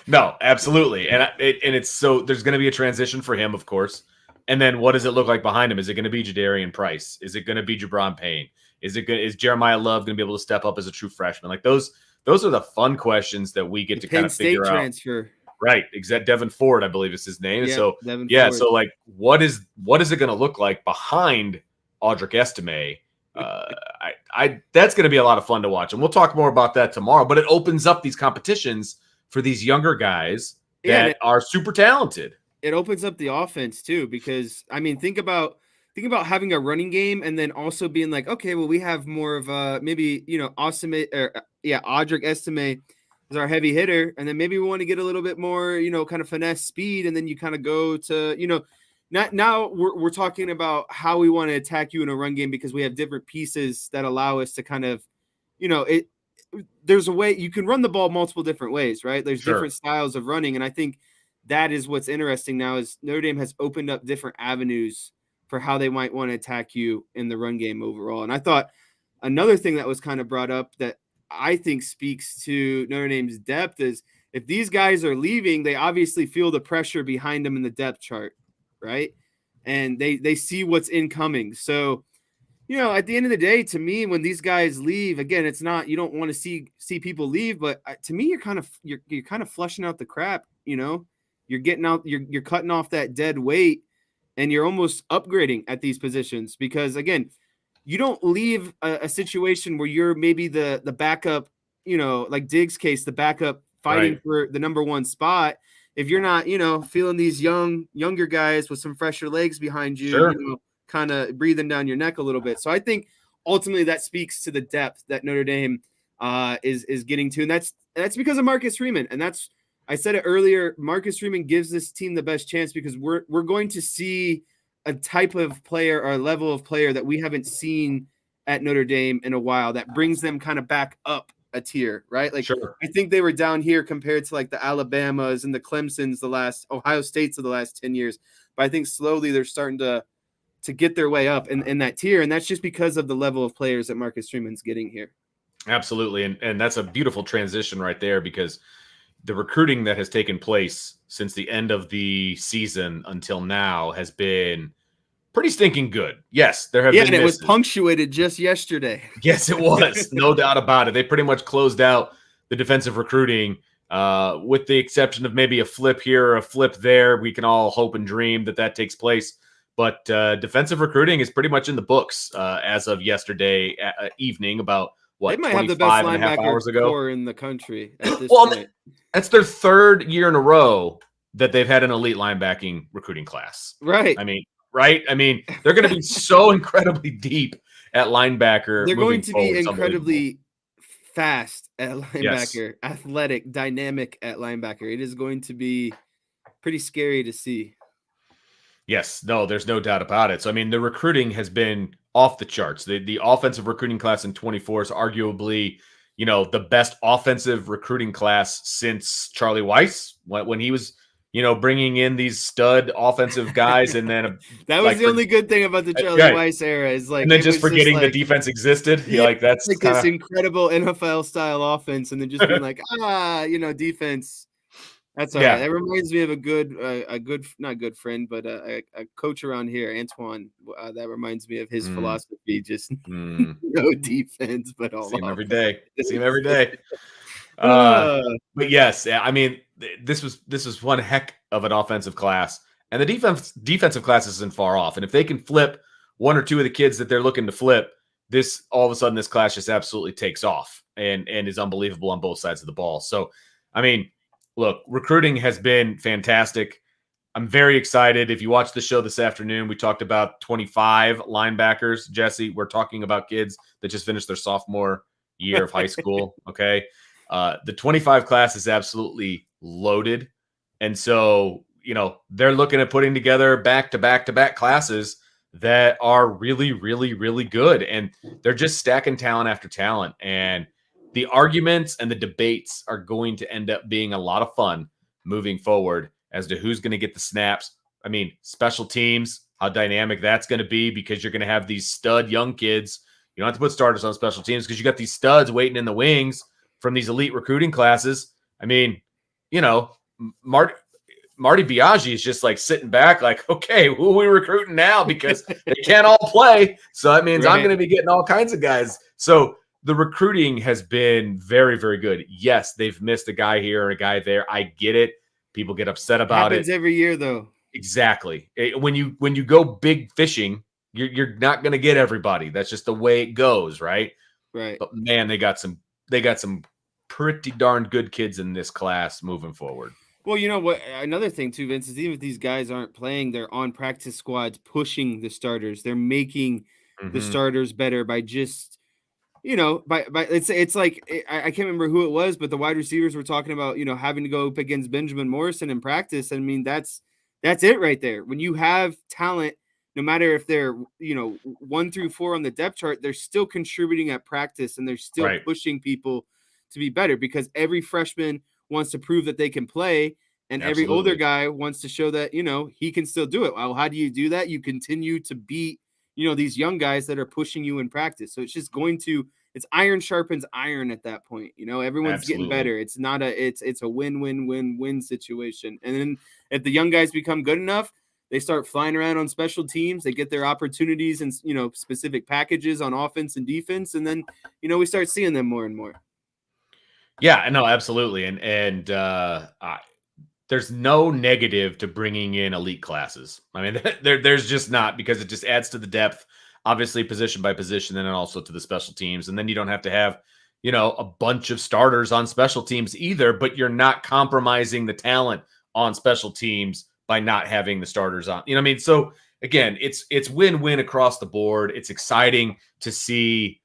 No, absolutely. And it's so there's going to be a transition for him, of course. And then what does it look like behind him? Is it going to be Jadarian Price? Is it going to be Jabron Payne? Is Jeremiah Love going to be able to step up as a true freshman? Those are the fun questions that we get to kind of figure out. Transfer. Right. Devin Ford, I believe is his name. Yeah, so Ford. So what is it going to look like behind Audric Estime? That's going to be a lot of fun to watch, and we'll talk more about that tomorrow. But it opens up these competitions for these younger guys that are super talented. It opens up the offense too, because think about having a running game and then also being like, okay, well, we have more of maybe Audric Estime is our heavy hitter, and then maybe we want to get a little bit more kind of finesse speed, and then you kind of go to Now we're talking about how we want to attack you in a run game because we have different pieces that allow us to kind of, there's a way you can run the ball multiple different ways, right? There's different styles of running. And I think that is what's interesting now is Notre Dame has opened up different avenues for how they might want to attack you in the run game overall. And I thought another thing that was kind of brought up that I think speaks to Notre Dame's depth is if these guys are leaving, they obviously feel the pressure behind them in the depth chart. Right. And they see what's incoming. So, at the end of the day, to me, when these guys leave, again, it's not, you don't want to see people leave, but to me, you're kind of flushing out the crap, you're getting out, you're cutting off that dead weight and you're almost upgrading at these positions because again, you don't leave a situation where you're maybe the backup, like Diggs' case, the backup fighting for the number one spot. if you're not, feeling these younger guys with some fresher legs behind you, Sure. kind of breathing down your neck a little bit. So I think ultimately that speaks to the depth that Notre Dame is getting to, and that's because of Marcus Freeman. And I said it earlier. Marcus Freeman gives this team the best chance because we're going to see a type of player or a level of player that we haven't seen at Notre Dame in a while that brings them kind of back up a tier, right? Like, sure. I think they were down here compared to like the Alabamas and the Clemsons, the last Ohio States of the last 10 years. But I think slowly they're starting to get their way up in that tier. And that's just because of the level of players that Marcus Freeman's getting here. Absolutely. And that's a beautiful transition right there, because the recruiting that has taken place since the end of the season until now has been pretty stinking good. Yes, there have been and it misses. was punctuated just yesterday. Yes, it was. No doubt about it. They pretty much closed out the defensive recruiting, with the exception of maybe a flip here or a flip there. We can all hope and dream that takes place. But defensive recruiting is pretty much in the books as of yesterday evening, about they might have the best linebacker core in the country at this point. That's their third year in a row that they've had an elite linebacking recruiting class. Right. I mean, they're going to be so incredibly deep at linebacker. They're going to be incredibly fast at linebacker, athletic, dynamic at linebacker. It is going to be pretty scary to see. Yes, no, there's no doubt about it. So, I mean, the recruiting has been off the charts. The offensive recruiting class in 24 is arguably, the best offensive recruiting class since Charlie Weiss when he was, bringing in these stud offensive guys. And then that was the only good thing about the Charlie Weiss era is like, and then just forgetting the defense existed. Yeah, that's like this incredible NFL style offense. And then just being like, defense. That's all right. That reminds me of a good, not good friend, but a coach around here, Antoine. That reminds me of his philosophy: just no defense, but all. See him every day. But yes, I mean, this was one heck of an offensive class, and the defensive class isn't far off. And if they can flip one or two of the kids that they're looking to flip, this all of a sudden this class just absolutely takes off and is unbelievable on both sides of the ball. So, I mean. Look, recruiting has been fantastic. I'm very excited. If you watch the show this afternoon, we talked about 25 linebackers. Jesse, we're talking about kids that just finished their sophomore year of high school. Okay. The 25 class is absolutely loaded. And so, they're looking at putting together back-to-back classes that are really, really, really good. And they're just stacking talent after talent. And the arguments and the debates are going to end up being a lot of fun moving forward as to who's going to get the snaps. I mean, special teams, how dynamic that's going to be, because you're going to have these stud young kids. You don't have to put starters on special teams because you got these studs waiting in the wings from these elite recruiting classes. I mean, Marty Biaggi is just like sitting back like, okay, who are we recruiting now? Because they can't all play. So that means I'm going to be getting all kinds of guys. So the recruiting has been very, very good. Yes, they've missed a guy here or a guy there. I get it. People get upset about it. Happens every year, though. Exactly. When you go big fishing, you're not going to get everybody. That's just the way it goes, right? Right. But man, they got some pretty darn good kids in this class moving forward. Well, you know what? Another thing too, Vince, is even if these guys aren't playing, they're on practice squads pushing the starters. They're making the starters better by just. By it's like I can't remember who it was, but the wide receivers were talking about having to go up against Benjamin Morrison in practice. I mean, that's it right there. When you have talent, no matter if they're 1 through 4 on the depth chart, they're still contributing at practice and they're still pushing people to be better because every freshman wants to prove that they can play, and every older guy wants to show that he can still do it. Well, how do you do that? You continue to beat these young guys that are pushing you in practice. So it's just it's iron sharpens iron at that point. Everyone's getting better. It's not it's a win-win-win-win situation. And then if the young guys become good enough, they start flying around on special teams. They get their opportunities and, specific packages on offense and defense. And then, we start seeing them more and more. Yeah, no, absolutely. And there's no negative to bringing in elite classes. I mean, there's just not, because it just adds to the depth, obviously position by position, and then also to the special teams. And then you don't have to have, a bunch of starters on special teams either, but you're not compromising the talent on special teams by not having the starters on. You know what I mean? So again, it's win-win across the board. It's exciting to see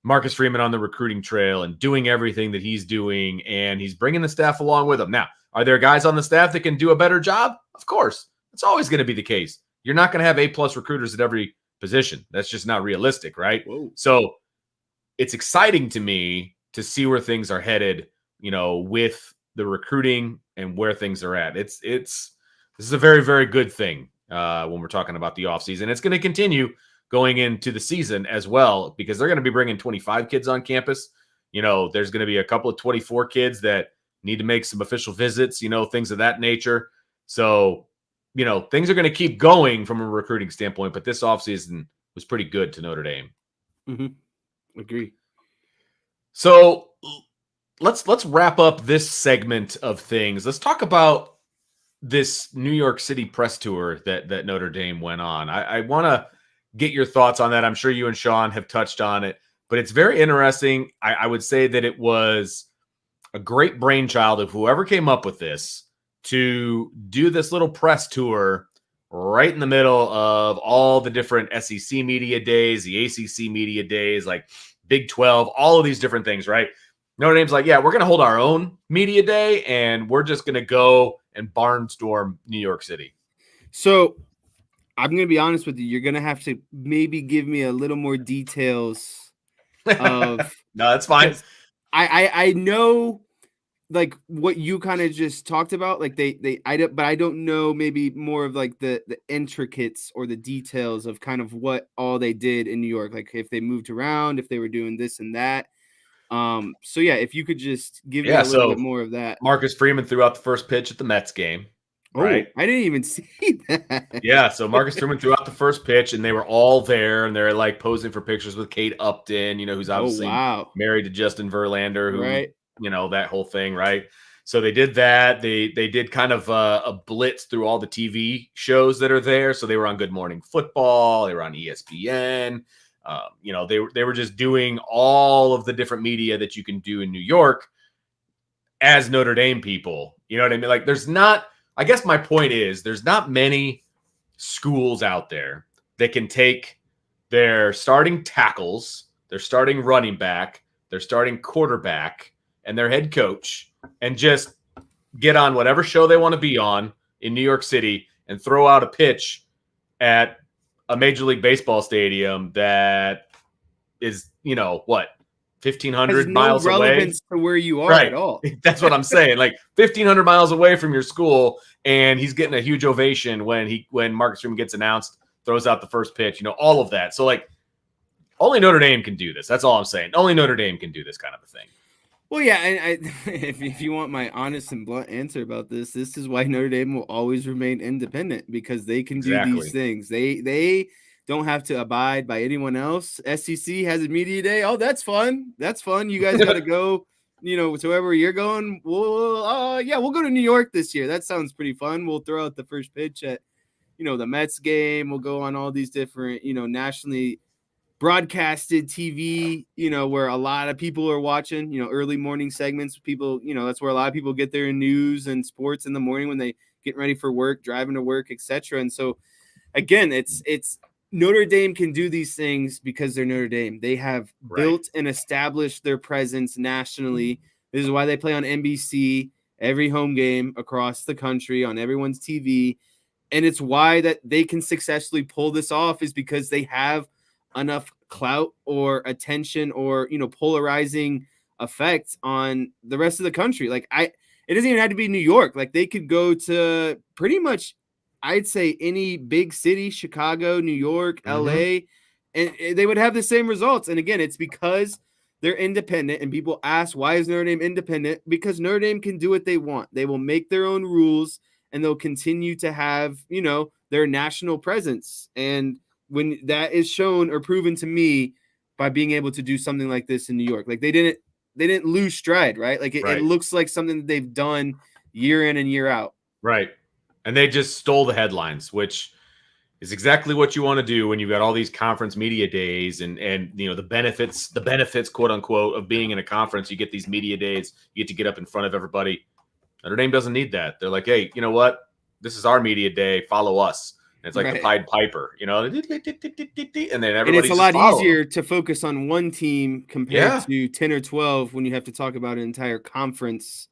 Marcus Freeman on the recruiting trail and doing everything that he's doing, and he's bringing the staff along with him. Now, are there guys on the staff that can do a better job? Of course. It's always going to be the case. You're not going to have A-plus recruiters at every position. That's just not realistic, right? Whoa. So it's exciting to me to see where things are headed, with the recruiting and where things are at. This is a very, very good thing when we're talking about the offseason. It's going to continue going into the season as well, because they're going to be bringing 25 kids on campus. There's going to be a couple of 24 kids that need to make some official visits, things of that nature. So, things are going to keep going from a recruiting standpoint, but this offseason was pretty good to Notre Dame. Mm-hmm. Agree. So let's wrap up this segment of things. Let's talk about this New York City press tour that Notre Dame went on. I want to get your thoughts on that. I'm sure you and Sean have touched on it, but it's very interesting. I would say that it was a great brainchild of whoever came up with this to do this little press tour right in the middle of all the different SEC media days, the ACC media days, like Big 12, all of these different things, right? Notre Dame's like, yeah, we're going to hold our own media day, and we're just going to go and barnstorm New York City. So I'm going to be honest with you. You're going to have to maybe give me a little more details of. No, that's fine. I know like what you kind of just talked about, like but I don't know maybe more of like the intricates or the details of kind of what all they did in New York, like if they moved around, if they were doing this and that. So yeah, if you could just give me a little bit more of that. Marcus Freeman threw out the first pitch at the Mets game. Right. I didn't even see that. Yeah, so Marcus Freeman threw out the first pitch, and they were all there, and they're like posing for pictures with Kate Upton, who's obviously married to Justin Verlander, who, right. That whole thing, right? So they did that. They did kind of a blitz through all the TV shows that are there. So they were on Good Morning Football, they were on ESPN. They were just doing all of the different media that you can do in New York as Notre Dame people. You know what I mean? Like I guess my point is there's not many schools out there that can take their starting tackles, their starting running back, their starting quarterback, and their head coach and just get on whatever show they want to be on in New York City and throw out a pitch at a Major League Baseball stadium that is, 1,500 miles away. Relevance to where you are at all. That's what I'm saying. Like 1,500 miles away from your school, and he's getting a huge ovation when Marcus Freeman gets announced, throws out the first pitch, all of that. So like only Notre Dame can do this. That's all I'm saying. Only Notre Dame can do this kind of a thing. Well, yeah, and if you want my honest and blunt answer about this is why Notre Dame will always remain independent, because they can do these things. They don't have to abide by anyone else. SEC has a media day. Oh, that's fun. That's fun. You guys got to go, to wherever you're going. We'll go to New York this year. That sounds pretty fun. We'll throw out the first pitch at, the Mets game. We'll go on all these different, nationally broadcasted TV, where a lot of people are watching, early morning segments. People, that's where a lot of people get their news and sports in the morning when they get ready for work, driving to work, etc. And so, again, it's Notre Dame can do these things because they're Notre Dame. They have built and established their presence nationally. This is why they play on NBC every home game across the country on everyone's TV. And it's why that they can successfully pull this off, is because they have enough clout or attention or, polarizing effect on the rest of the country. Like it doesn't even have to be New York. Like they could go to pretty much, I'd say, any big city, Chicago, New York, LA, and they would have the same results. And again, it's because they're independent, and people ask, why is Notre Dame independent? Because Notre Dame can do what they want. They will make their own rules, and they'll continue to have, their national presence. And when that is shown or proven to me by being able to do something like this in New York, like they didn't lose stride, right? Like it looks like something that they've done year in and year out. Right. And they just stole the headlines, which is exactly what you want to do when you've got all these conference media days and the benefits, quote unquote, of being in a conference. You get these media days, you get to get up in front of everybody. Notre Dame doesn't need that. They're like, hey, you know what? This is our media day. Follow us. And it's like the Pied Piper, and then everybody. It's a lot easier to focus on one team compared to 10 or 12 when you have to talk about an entire conference,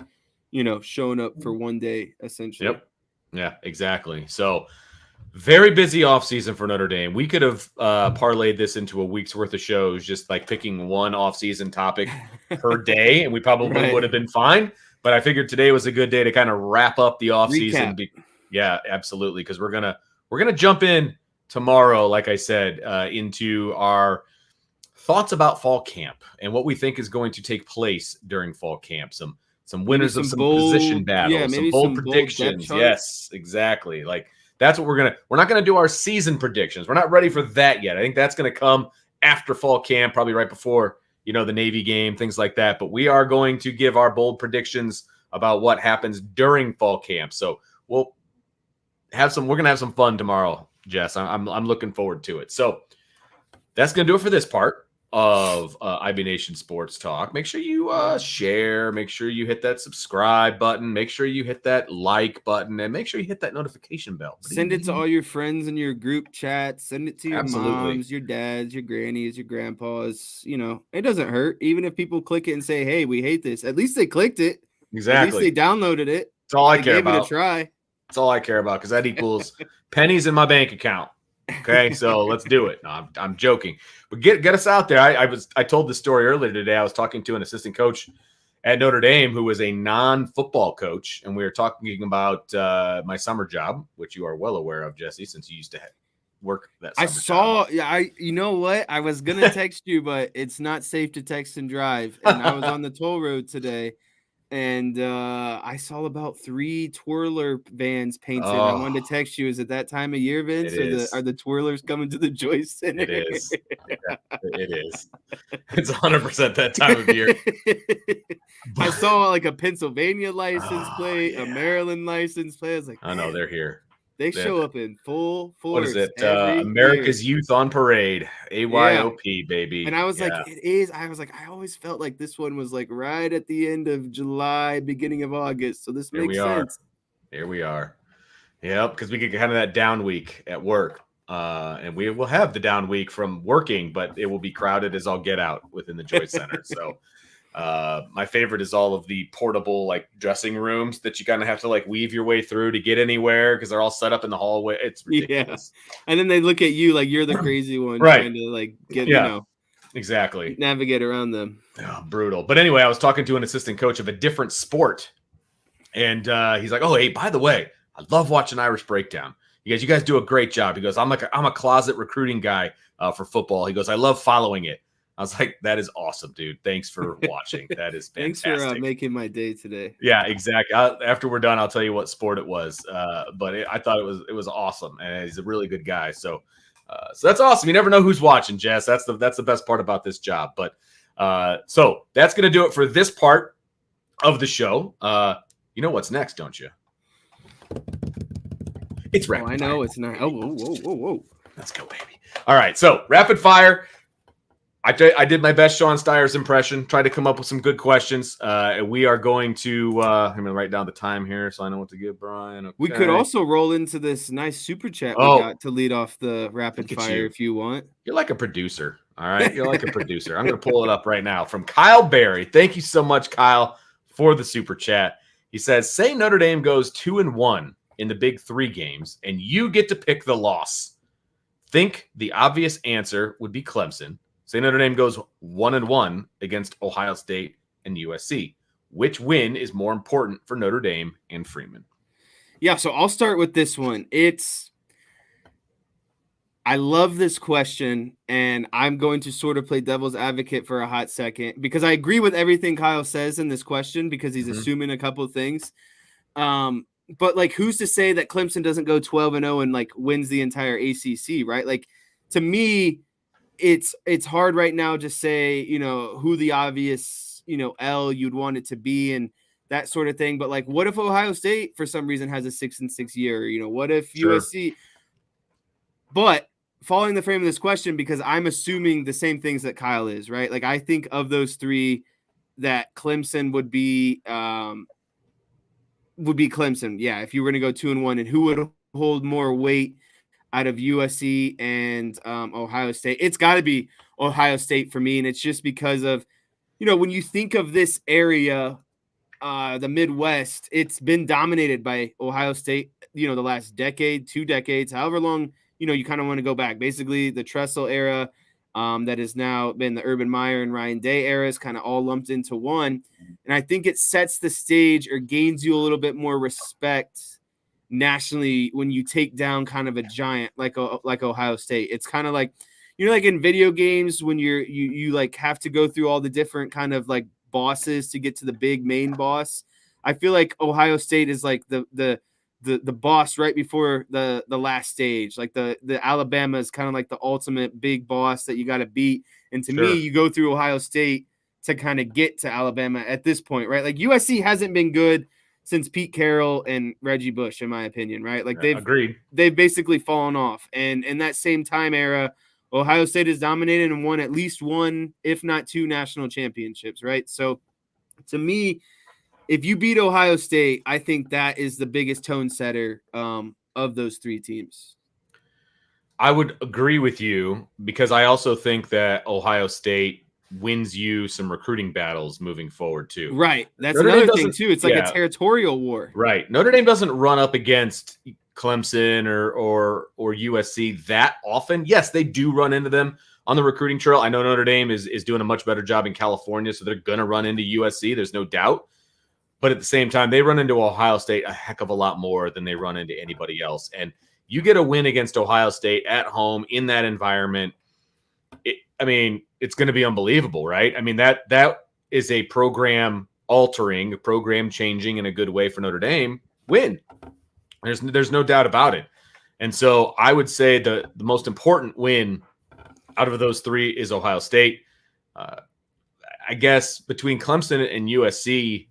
showing up for one day, essentially. Yep. Yeah, exactly. So very busy offseason for Notre Dame. We could have parlayed this into a week's worth of shows, just like picking one offseason topic per day, and we probably would have been fine. But I figured today was a good day to kind of wrap up the offseason. Yeah, absolutely. Because we're gonna jump in tomorrow, like I said, into our thoughts about fall camp and what we think is going to take place during fall camp. Some winners of some position battles, some bold predictions. Yes, exactly. Like that's what we're not gonna do our season predictions. We're not ready for that yet. I think that's gonna come after fall camp, probably right before the Navy game, things like that. But we are going to give our bold predictions about what happens during fall camp. So we're gonna have some fun tomorrow, Jess. I'm looking forward to it. So that's gonna do it for this part of IB Nation Sports Talk. Make sure you share. Make sure you hit that subscribe button. Make sure you hit that like button, and make sure you hit that notification bell. Send it to all your friends in your group chat. Send it to your moms, your dads, your grannies, your grandpas. It doesn't hurt. Even if people click it and say, "Hey, we hate this," at least they clicked it. Exactly. At least they downloaded it. That's all I care about. Gave it a try. That's all I care about, because that equals pennies in my bank account. Okay, so let's do it. No, I'm joking, but get us out there. I told this story earlier today. I was talking to an assistant coach at Notre Dame who was a non-football coach, and we were talking about my summer job, which you are well aware of, Jesse, since you used to work that summer job. You know what? I was gonna text you, but it's not safe to text and drive, and I was on the toll road today. And I saw about 3 twirler vans painted. I wanted to text you. Is it that time of year, Vince? Are the twirlers coming to the Joyce Center? It is. It is. It's 100% that time of year. I saw like a Pennsylvania license plate, a Maryland license plate. I was like, I know they're here. They show up in full force. What is it? America's Youth on Parade. AYOP, baby. And I was like, it is. I was like, I always felt like this one was like right at the end of July, beginning of August. So this makes sense. Here we are. Yep, because we get kind of that down week at work. And we will have the down week from working, but it will be crowded as all get out within the Joyce Center. So my favorite is all of the portable like dressing rooms that you kind of have to like weave your way through to get anywhere because they're all set up in the hallway. It's ridiculous. And then they look at you like you're the crazy one trying to like get exactly navigate around them. Oh, brutal. But anyway, I was talking to an assistant coach of a different sport, and he's like, "Oh, hey, by the way, I love watching Irish Breakdown. You guys do a great job." He goes, I'm a closet recruiting guy for football. He goes, I love following it. I was like, that is awesome, dude. Thanks for watching. That is fantastic. Thanks for making my day today. Yeah, exactly. After we're done, I'll tell you what sport it was. But I thought it was awesome, and he's a really good guy. So that's awesome. You never know who's watching, Jess. That's the best part about this job. But so that's gonna do it for this part of the show. You know what's next, don't you? It's rapid fire. I know it's not. Whoa. Let's go, baby. All right, so rapid fire. I did my best Sean Styers impression, tried to come up with some good questions. We are going to I'm going to write down the time here so I know what to give Brian. Okay. We could also roll into this nice super chat we got to lead off the rapid fire if you want. You're like a producer, all right? You're like a producer. I'm going to pull it up right now from Kyle Berry. Thank you so much, Kyle, for the super chat. He says, say Notre Dame goes 2-1 in the Big 3 games, and you get to pick the loss. Think the obvious answer would be Clemson. Say Notre Dame goes 1-1 against Ohio State and USC. Which win is more important for Notre Dame and Freeman? Yeah, so I'll start with this one. I love this question, and I'm going to sort of play devil's advocate for a hot second because I agree with everything Kyle says in this question because he's assuming a couple of things. But like, who's to say that Clemson doesn't go 12-0 and like wins the entire ACC, right? Like, to me, it's hard right now to say, who the obvious, L you'd want it to be and that sort of thing. But like, what if Ohio State for some reason has a 6-6 year? What if USC? But following the frame of this question, because I'm assuming the same things that Kyle is, right? Like, I think of those three that Clemson would be would be Clemson. Yeah, if you were going to go 2-1, and who would hold more weight out of USC and Ohio State? It's got to be Ohio State for me, and it's just because of, when you think of this area, the Midwest, it's been dominated by Ohio State, the last decade, 2 decades, however long, you kind of want to go back. Basically, the Tressel era, that has now been the Urban Meyer and Ryan Day eras, kind of all lumped into one. And I think it sets the stage or gains you a little bit more respect nationally when you take down kind of a giant like Ohio State. It's kind of like, like in video games when you like have to go through all the different kind of like bosses to get to the big main boss. I feel like Ohio State is like the boss right before the last stage. Like the Alabama is kind of like the ultimate big boss that you got to beat. And to me, you go through Ohio State to kind of get to Alabama at this point, right? Like USC hasn't been good since Pete Carroll and Reggie Bush, in my opinion, right? Like they've basically fallen off. And in that same time era, Ohio State has dominated and won at least one, if not 2 national championships, right? So to me, if you beat Ohio State, I think that is the biggest tone setter of those 3 teams. I would agree with you because I also think that Ohio State wins you some recruiting battles moving forward too. Right. That's another thing too. It's like a territorial war. Right. Notre Dame doesn't run up against Clemson or USC that often. Yes, they do run into them on the recruiting trail. I know Notre Dame is doing a much better job in California, so they're going to run into USC. There's no doubt. But at the same time, they run into Ohio State a heck of a lot more than they run into anybody else. And you get a win against Ohio State at home in that environment. It's going to be unbelievable, right? I mean, that is a program altering, program changing in a good way for Notre Dame win. There's no doubt about it. And so I would say the most important win out of those 3 is Ohio State. I guess between Clemson and USC,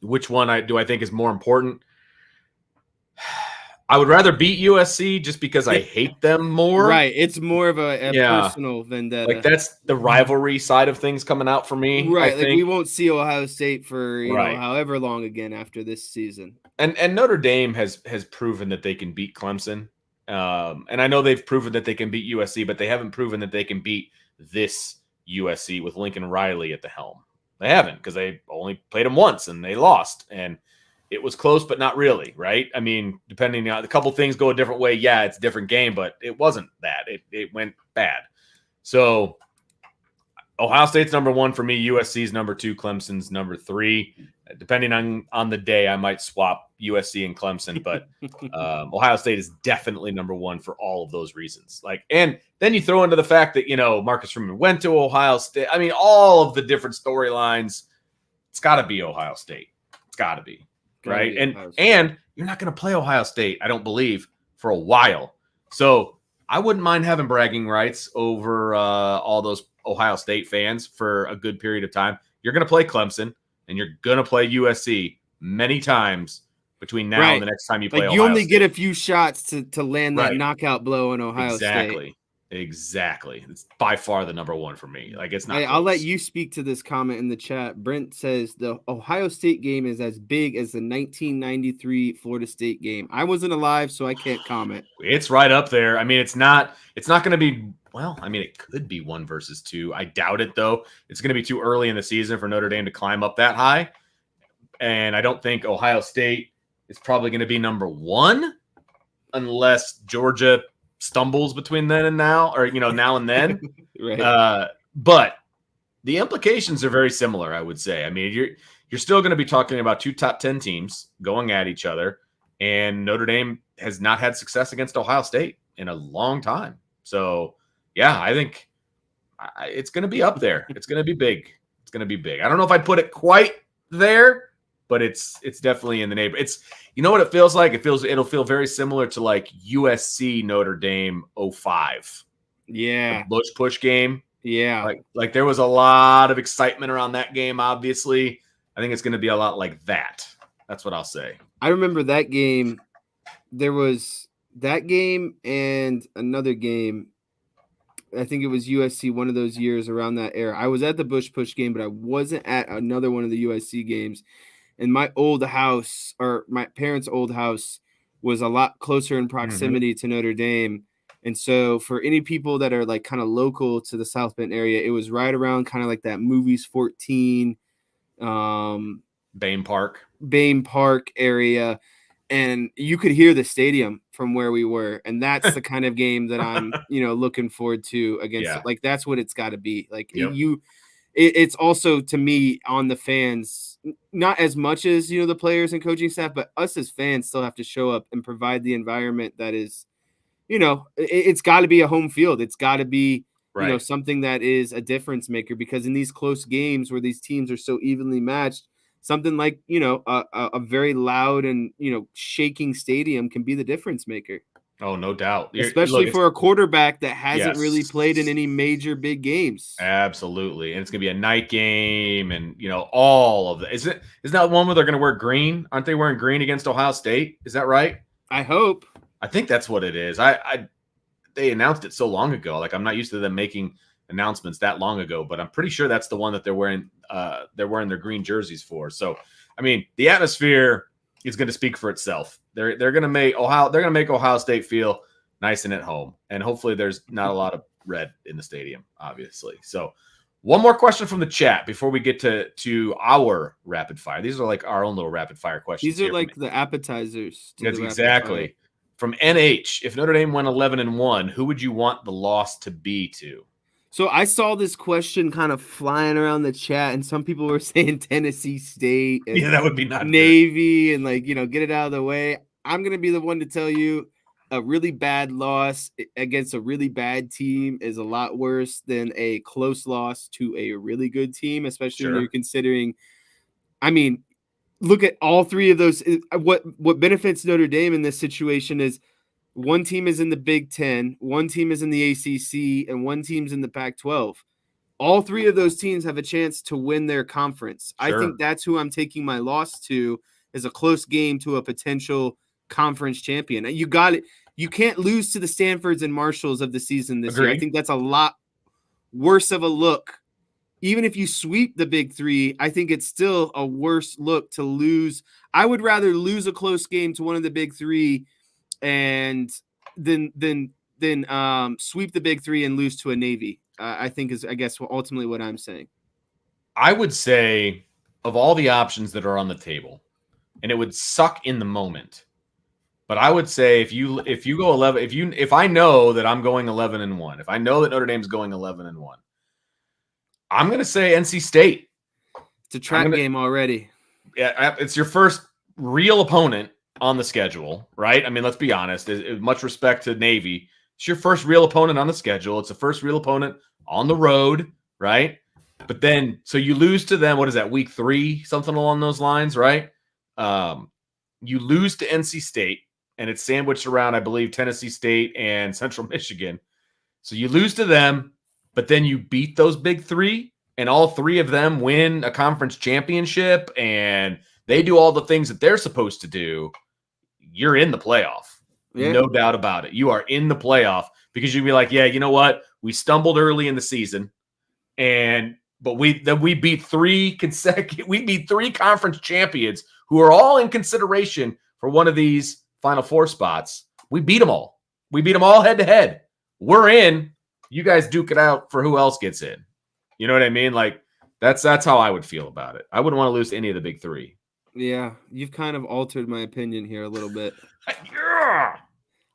which one do I think is more important? I would rather beat USC just because I hate them more. Right. It's more of a personal vendetta. Like that's the rivalry side of things coming out for me. Right. Like we won't see Ohio State for know however long again after this season. And Notre Dame has proven that they can beat Clemson. And I know they've proven that they can beat USC, but they haven't proven that they can beat this USC with Lincoln Riley at the helm. They haven't because they only played them once and they lost. And it was close, but not really, right? I mean, depending on a couple things go a different way. Yeah, it's a different game, but it wasn't that. It went bad. So Ohio State's number 1 for me. USC's number 2. Clemson's number 3. Depending on the day, I might swap USC and Clemson, but Ohio State is definitely number 1 for all of those reasons. And then you throw into the fact that Marcus Freeman went to Ohio State. I mean, all of the different storylines. It's got to be Ohio State. It's got to be. Right. And you're not going to play Ohio State, I don't believe, for a while. So I wouldn't mind having bragging rights over all those Ohio State fans for a good period of time. You're going to play Clemson and you're going to play USC many times between now and the next time you play Ohio State. You only get a few shots to land that knockout blow in Ohio State. Exactly. It's by far the number 1 for me. Like it's not. Hey, I'll let you speak to this comment in the chat. Brent says the Ohio State game is as big as the 1993 Florida State game. I wasn't alive, so I can't comment. It's right up there. I mean, it's not going to be. Well, I mean, it could be 1 versus 2. I doubt it though. It's going to be too early in the season for Notre Dame to climb up that high, and I don't think Ohio State is probably going to be number 1 unless Georgia stumbles between then and now, or now and then. Right. But the implications are very similar, I would say. I mean, you're still going to be talking about 2 top 10 teams going at each other, and Notre Dame has not had success against Ohio State in a long time. So, yeah, I think it's going to be up there. It's going to be big. It's going to be big. I don't know if I'd put it quite there, but it's definitely in the neighborhood. It's, you know what it feels like? It'll feel very similar to like USC Notre Dame 05. Yeah. The Bush push game. Yeah. Like there was a lot of excitement around that game, obviously. I think it's going to be a lot like that. That's what I'll say. I remember that game. There was that game and another game. I think it was USC one of those years around that era. I was at the Bush push game, but I wasn't at another one of the USC games. And my old house, or my parents' old house, was a lot closer in proximity to Notre Dame. And so for any people that are like kind of local to the South Bend area, it was right around kind of like that Movies 14, Bain Park area. And you could hear the stadium from where we were. And that's the kind of game that I'm, looking forward to against. Yeah. Like, that's what it's got to be. Like Yep. it's also, to me, on the fans, not as much as, the players and coaching staff, but us as fans still have to show up and provide the environment that is, it's got to be a home field. It's got to be, right. something that is a difference maker, because in these close games where these teams are so evenly matched, something like, a very loud and, shaking stadium can be the difference maker. Oh, no doubt. Especially for a quarterback that hasn't Yes. really played in any major big games. Absolutely. And it's going to be a night game and, all of that. Isn't that one where they're going to wear green? Aren't they wearing green against Ohio State? Is that right? I hope. I think that's what it is. They announced it so long ago. Like, I'm not used to them making announcements that long ago, but I'm pretty sure that's the one that they're wearing their green jerseys for. So, I mean, the atmosphere is going to speak for itself. They're going to make Ohio State feel nice and at home. And hopefully there's not a lot of red in the stadium, obviously. So, one more question from the chat before we get to our rapid fire. These are like our own little rapid fire questions. These are like the appetizers. That's exactly. From NH, if Notre Dame went 11-1, who would you want the loss to be to? So I saw this question kind of flying around the chat, and some people were saying Tennessee State. And that would be not Navy, good. And get it out of the way. I'm going to be the one to tell you a really bad loss against a really bad team is a lot worse than a close loss to a really good team, especially when you're considering, look at all three of those. What benefits Notre Dame in this situation is one team is in the Big Ten, one team is in the ACC, and one team's in the Pac-12. All three of those teams have a chance to win their conference. Sure. I think that's who I'm taking my loss to, is a close game to a potential conference champion. You got it. You can't lose to the Stanfords and Marshalls of the season this year. I think that's a lot worse of a look. Even if you sweep the Big Three, I think it's still a worse look to lose. I would rather lose a close game to one of the Big Three and then sweep the Big Three and lose to a Navy. I think is, I guess, ultimately what I'm saying. I would say, of all the options that are on the table, and it would suck in the moment, but I would say if you go 11, if I know that I'm going 11-1, if I know that Notre Dame's going 11-1, I'm going to say NC State. It's a trap game already. Yeah, it's your first real opponent on the schedule, right? I mean, let's be honest. Much respect to Navy. It's your first real opponent on the schedule. It's the first real opponent on the road, right? But then, so you lose to them, what is that, week 3? Something along those lines, right? You lose to NC State, and it's sandwiched around, I believe, Tennessee State and Central Michigan. So you lose to them, but then you beat those Big Three, and all three of them win a conference championship, and they do all the things that they're supposed to do. You're in the playoff. Yeah. No doubt about it. You are in the playoff because you'd be like, yeah, you know what? We stumbled early in the season, but we beat three conference champions who are all in consideration for one of these Final Four spots. We beat them all. We beat them all head to head. We're in. You guys duke it out for who else gets in. You know what I mean? Like that's how I would feel about it. I wouldn't want to lose to any of the Big Three. Yeah, you've kind of altered my opinion here a little bit. Yeah.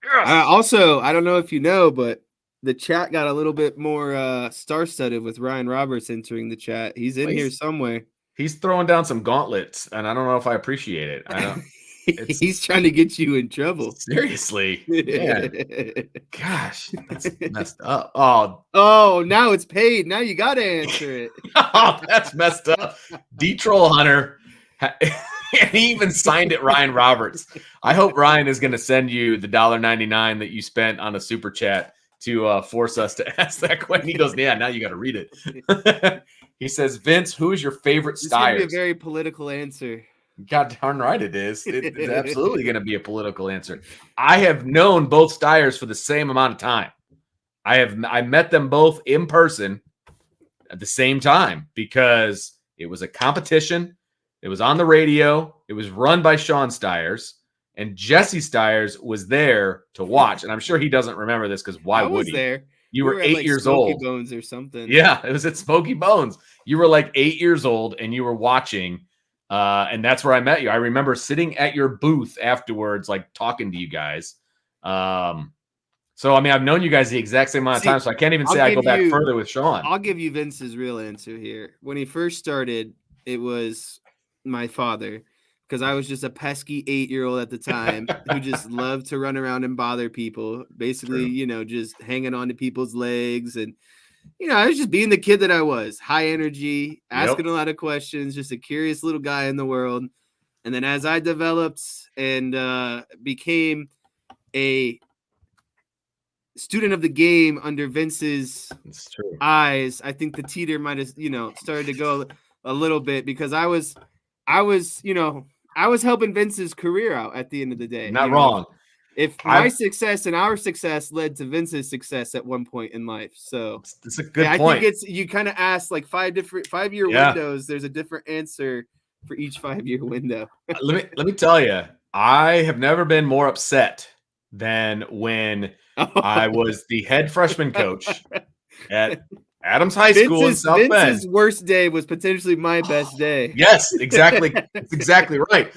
Yes. Also, I don't know if you know, but the chat got a little bit more star-studded with Ryan Roberts entering the chat. He's in here somewhere. He's throwing down some gauntlets, and I don't know if I appreciate it. I don't. He's trying to get you in trouble. Seriously. Man. Gosh, that's messed up. Oh, now it's paid. Now you got to answer it. Oh, that's messed up. D-Troll Hunter. And he even signed it Ryan Roberts. I hope Ryan is going to send you the $1.99 that you spent on a super chat to force us to ask that question. He goes, yeah, now you got to read it. He says, Vince, who is your favorite Styers? It's going to be a very political answer. God darn right it is. It's absolutely going to be a political answer. I have known both Styers for the same amount of time. I met them both in person at the same time because it was a competition. It was on the radio. It was run by Sean Styers, and Jesse Styers was there to watch. And I'm sure he doesn't remember this because why I would was he? there. You We were were at 8 like years Smoky old. Bones or something. Yeah, it was at Smoky Bones. You were like 8 years old, and you were watching. And that's where I met you. I remember sitting at your booth afterwards, like talking to you guys. So, I mean, I've known you guys the exact same amount of time, so I can't even say I go back further with Sean. I'll give you Vince's real answer here. When he first started, it was my father, because I was just a pesky 8-year-old at the time who just loved to run around and bother people, basically, just hanging on to people's legs. And, I was just being the kid that I was, high energy, asking a lot of questions, just a curious little guy in the world. And then as I developed and became a student of the game under Vince's eyes, I think the teeter might have, started to go a little bit, because I was helping Vince's career out at the end of the day. Not wrong. If my success and our success led to Vince's success at one point in life. So it's a good point. I think you kind of asked like 5-year windows. There's a different answer for each 5-year window. Let me tell you, I have never been more upset than when I was the head freshman coach at Adams High School in South Bend. Vince's worst day was potentially my best day. Yes, exactly. That's exactly right.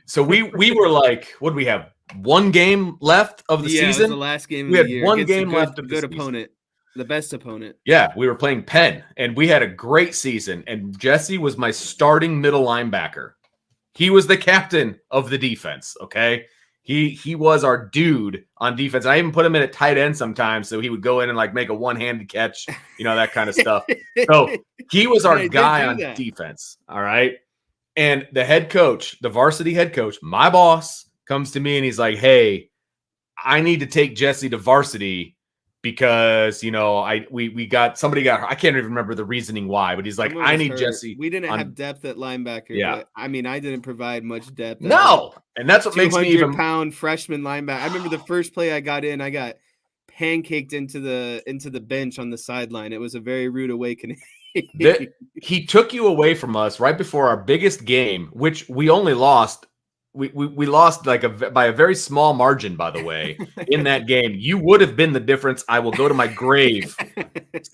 So we were like, what do we have? One game left of the season? It was the last game of we the had year. one game left of the good season. Opponent. The best opponent. Yeah, we were playing Penn, and we had a great season. And Jesse was my starting middle linebacker. He was the captain of the defense, okay? He was our dude on defense. I even put him in at tight end sometimes, so he would go in and like make a one-handed catch, that kind of stuff. So he was our guy on defense, all right? And the head coach, the varsity head coach, my boss, comes to me and he's like, hey, I need to take Jesse to varsity because, we got somebody got hurt. I can't even remember the reasoning why, but he's like, I need Jesse. We didn't have depth at linebacker. Yeah. But, I mean, I didn't provide much depth. No. And that's what makes me even 200-pound freshman linebacker. I remember the first play I got in, I got pancaked into the bench on the sideline. It was a very rude awakening. He took you away from us right before our biggest game, which we only lost. We lost by a very small margin, by the way, in that game. You would have been the difference. I will go to my grave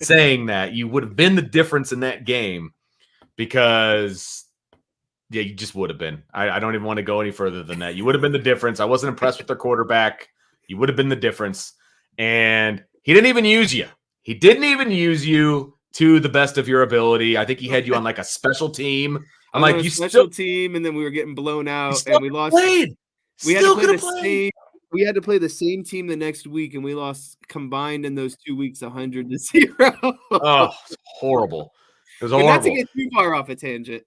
saying that you would have been the difference in that game, because you just would have been. I don't even want to go any further than that. You would have been the difference. I wasn't impressed with their quarterback. You would have been the difference. And he didn't even use you. He didn't even use you to the best of your ability. I think he had you on like a special team. I'm like, you special team, and then we were getting blown out, and we lost. We had to play the same team the next week, and we lost combined in those 2 weeks 100-0. Oh, horrible! It was horrible. Not to get too far off a tangent.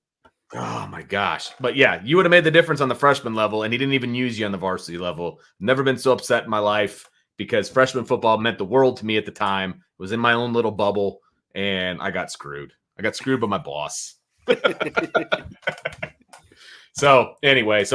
Oh my gosh! But yeah, you would have made the difference on the freshman level, and he didn't even use you on the varsity level. Never been so upset in my life, because freshman football meant the world to me at the time. It was in my own little bubble, and I got screwed. I got screwed by my boss. So anyway,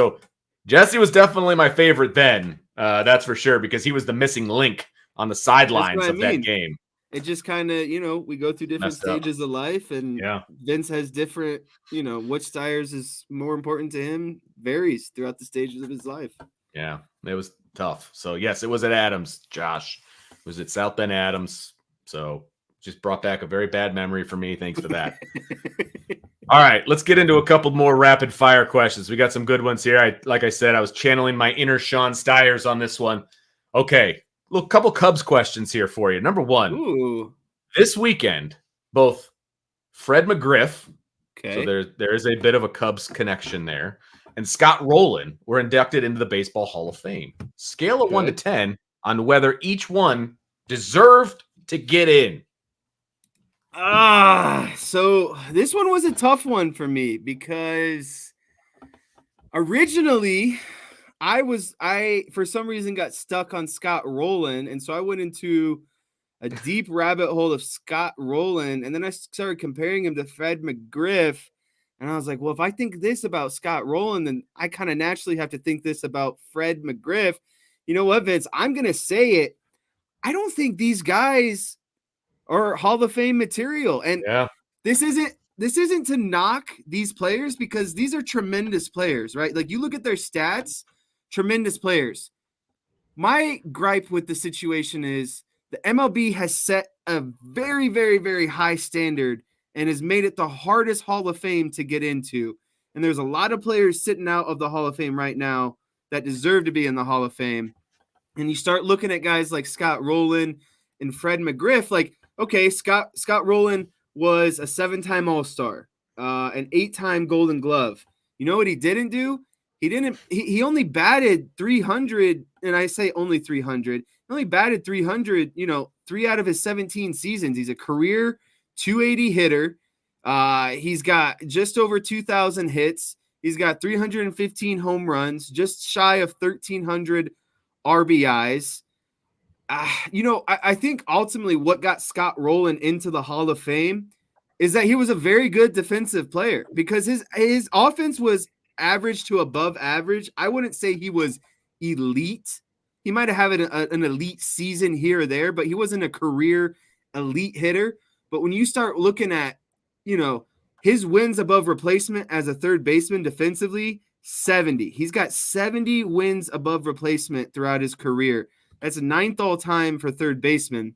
Jesse was definitely my favorite then. That's for sure, because he was the missing link on the sidelines of that game. It just kind of, we go through different stages of life, and Vince has different, which Styers is more important to him varies throughout the stages of his life. Yeah, it was tough. So yes, it was at Adams, Josh. It was at South Bend Adams. So just brought back a very bad memory for me. Thanks for that. All right, let's get into a couple more rapid fire questions. We got some good ones here. Like I said, I was channeling my inner Sean Styers on this one. Okay, couple Cubs questions here for you. Number one, this weekend, both Fred McGriff, so there is a bit of a Cubs connection there, and Scott Rowland were inducted into the Baseball Hall of Fame. Scale of 1 to 10 on whether each one deserved to get in. So this one was a tough one for me, because originally I for some reason got stuck on Scott Rowland, and so I went into a deep rabbit hole of Scott Rowland, and then I started comparing him to Fred McGriff, and I was like, well, if I think this about Scott Rowland, then I kind of naturally have to think this about Fred McGriff. You know what, Vince? I'm gonna say it. I don't think these guys or Hall of Fame material. And this isn't this isn't to knock these players because these are tremendous players, right? Like you look at their stats, tremendous players. My gripe with the situation is the MLB has set a very, very, very high standard and has made it the hardest Hall of Fame to get into. And there's a lot of players sitting out of the Hall of Fame right now that deserve to be in the Hall of Fame. And you start looking at guys like Scott Rowland and Fred McGriff, like, okay, Scott Rowland was a 7-time All-Star, an 8-time Golden Glove. You know what he didn't do? He only batted 300, and I say only 300. He only batted 300, 3 out of his 17 seasons. He's a career 280 hitter. He's got just over 2,000 hits. He's got 315 home runs, just shy of 1,300 RBIs. I think ultimately what got Scott Rowland into the Hall of Fame is that he was a very good defensive player because his offense was average to above average. I wouldn't say he was elite. He might have had an elite season here or there, but he wasn't a career elite hitter. But when you start looking at, his wins above replacement as a third baseman defensively, 70. He's got 70 wins above replacement throughout his career. That's a 9th all time for third baseman.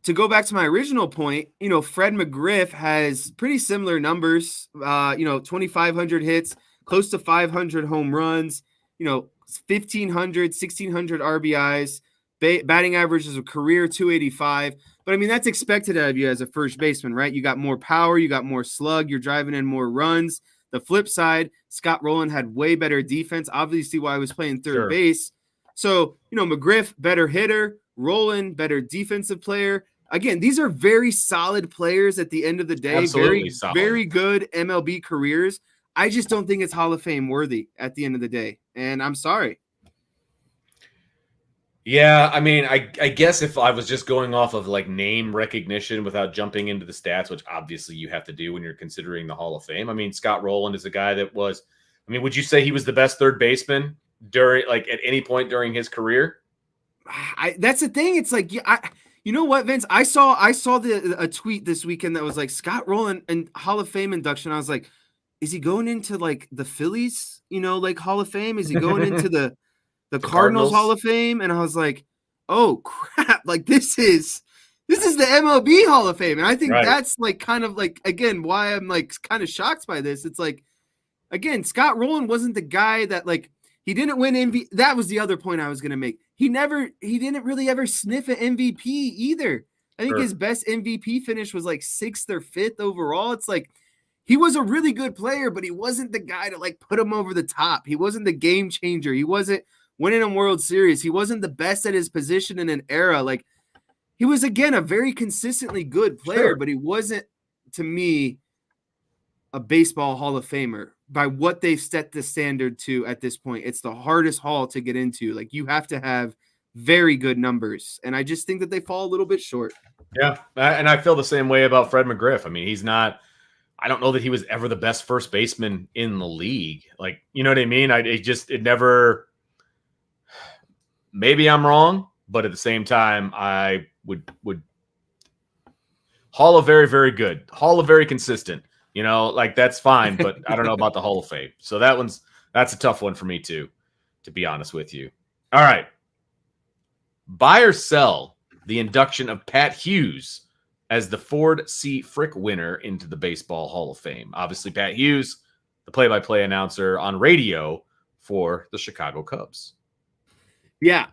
To go back to my original point, Fred McGriff has pretty similar numbers, 2,500 hits, close to 500 home runs, 1,500, 1,600 RBIs, batting average is a career 285. But I mean, that's expected out of you as a first baseman, right? You got more power, you got more slug, you're driving in more runs. The flip side, Scott Rowland had way better defense, obviously why I was playing third base. So, McGriff, better hitter, Rowland, better defensive player. Again, these are very solid players at the end of the day. Absolutely very good MLB careers. I just don't think it's Hall of Fame worthy at the end of the day. And I'm sorry. Yeah, I mean, I guess if I was just going off of like name recognition without jumping into the stats, which obviously you have to do when you're considering the Hall of Fame. I mean, Scott Rowland is a guy that was, would you say he was the best third baseman at any point during his career? That's the thing. It's like, you know what, Vince? I saw a tweet this weekend that was like Scott Rowland and Hall of Fame induction. I was like, is he going into like the Phillies, Hall of Fame? Is he going into the Cardinals Hall of Fame? And I was like, oh crap, like this is the MLB Hall of Fame. And I think that's like kind of like, again, why I'm like kind of shocked by this. It's like, again, Scott Rowland wasn't the guy that like, he didn't win MVP. That was the other point I was going to make. He didn't really ever sniff an MVP either. I think his best MVP finish was like 6th or 5th overall. It's like, he was a really good player, but he wasn't the guy to like put him over the top. He wasn't the game changer. He wasn't winning a World Series. He wasn't the best at his position in an era. Like, he was, again, a very consistently good player, but he wasn't, to me, a baseball Hall of Famer by what they've set the standard to at this point. It's the hardest hall to get into. Like, you have to have very good numbers. And I just think that they fall a little bit short. Yeah. And I feel the same way about Fred McGriff. I mean, he's not, I don't know that he was ever the best first baseman in the league. Like, you know what I mean? It never, maybe I'm wrong, but at the same time, I would Hall of very, very good. Hall of very consistent. Like that's fine, but I don't know about the Hall of Fame. So that's a tough one for me too, to be honest with you. All right. Buy or sell the induction of Pat Hughes as the Ford C. Frick winner into the Baseball Hall of Fame. Obviously, Pat Hughes, the play-by-play announcer on radio for the Chicago Cubs. Yeah,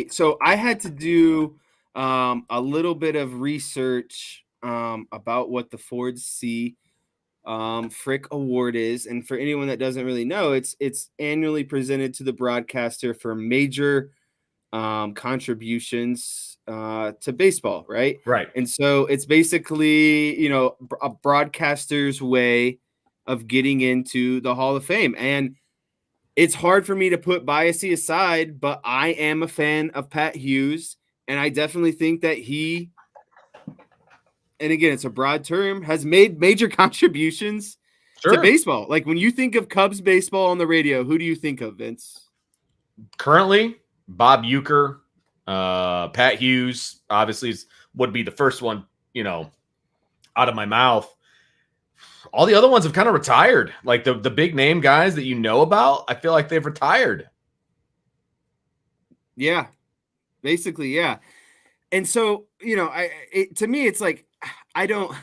so I had to do a little bit of research about what the Ford C. Frick Award is. And for anyone that doesn't really know, it's annually presented to the broadcaster for major contributions to baseball, right? Right. And so it's basically, a broadcaster's way of getting into the Hall of Fame. And it's hard for me to put biasy aside, but I am a fan of Pat Hughes. And I definitely think that he, and again, it's a broad term, has made major contributions to baseball. Like when you think of Cubs baseball on the radio, who do you think of, Vince? Currently, Bob Uecker, Pat Hughes, obviously would be the first one, out of my mouth. All the other ones have kind of retired. Like the big name guys that you know about, I feel like they've retired. Yeah, basically, yeah. And so, to me, it's like, I don't,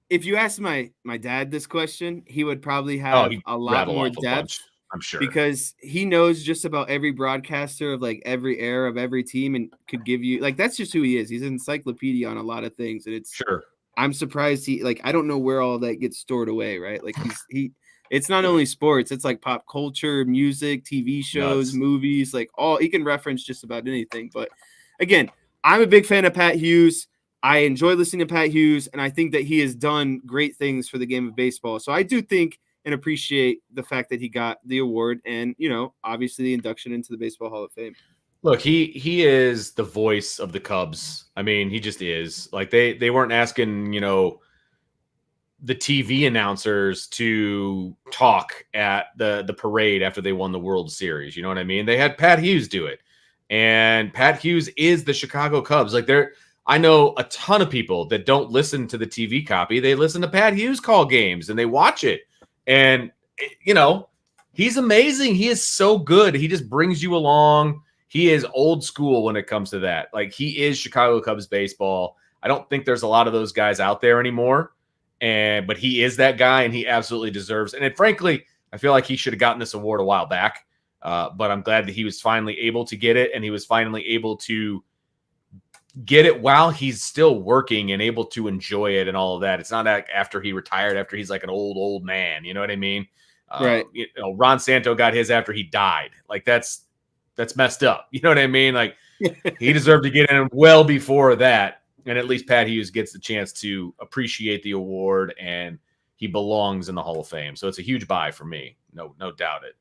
if you ask my dad this question, he would probably have He a lot rattle more off a bunch, depth I'm sure. because he knows just about every broadcaster of like every era of every team and could give you like, that's just who he is. He's an encyclopedia on a lot of things. And Sure. I'm surprised I don't know where all that gets stored away, right? Like it's not only sports, it's like pop culture, music, TV shows, movies, like he can reference just about anything. But again, I'm a big fan of Pat Hughes. I enjoy listening to Pat Hughes, and I think that he has done great things for the game of baseball. So I do think and appreciate the fact that he got the award and, obviously the induction into the Baseball Hall of Fame. Look, he is the voice of the Cubs. I mean, he just is. Like they weren't asking, the TV announcers to talk at the parade after they won the World Series. You know what I mean? They had Pat Hughes do it. And Pat Hughes is the Chicago Cubs. Like I know a ton of people that don't listen to the TV copy. They listen to Pat Hughes call games and they watch it. And he's amazing. He is so good. He just brings you along. He is old school when it comes to that. Like he is Chicago Cubs baseball. I don't think there's a lot of those guys out there anymore. But he is that guy, and he absolutely deserves. And frankly, I feel like he should have gotten this award a while back. But I'm glad that he was finally able to get it, and he was finally able to get it while he's still working and able to enjoy it and all of that. It's not like after he retired, after he's like an old man. You know what I mean? Right. Ron Santo got his after he died. Like that's messed up. You know what I mean? Like he deserved to get in well before that. And at least Pat Hughes gets the chance to appreciate the award, and he belongs in the Hall of Fame. So it's a huge buy for me. No doubt it.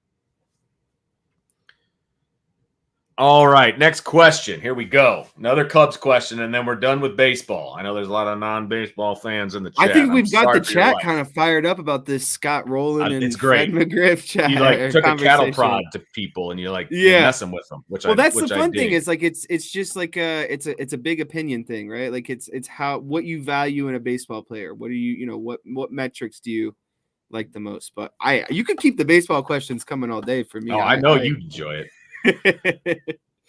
All right, next question. Here we go. Another Cubs question, and then we're done with baseball. I know there's a lot of non-baseball fans in the chat. I think we've got the chat kind of fired up about this Scott Rowland and Fred McGriff chat. You like took a cattle prod to people, and you're messing with them. That's the fun thing is like it's just like it's a big opinion thing, right? Like it's what you value in a baseball player. What do you what metrics do you like the most? But you could keep the baseball questions coming all day for me. Oh, I know you enjoy it.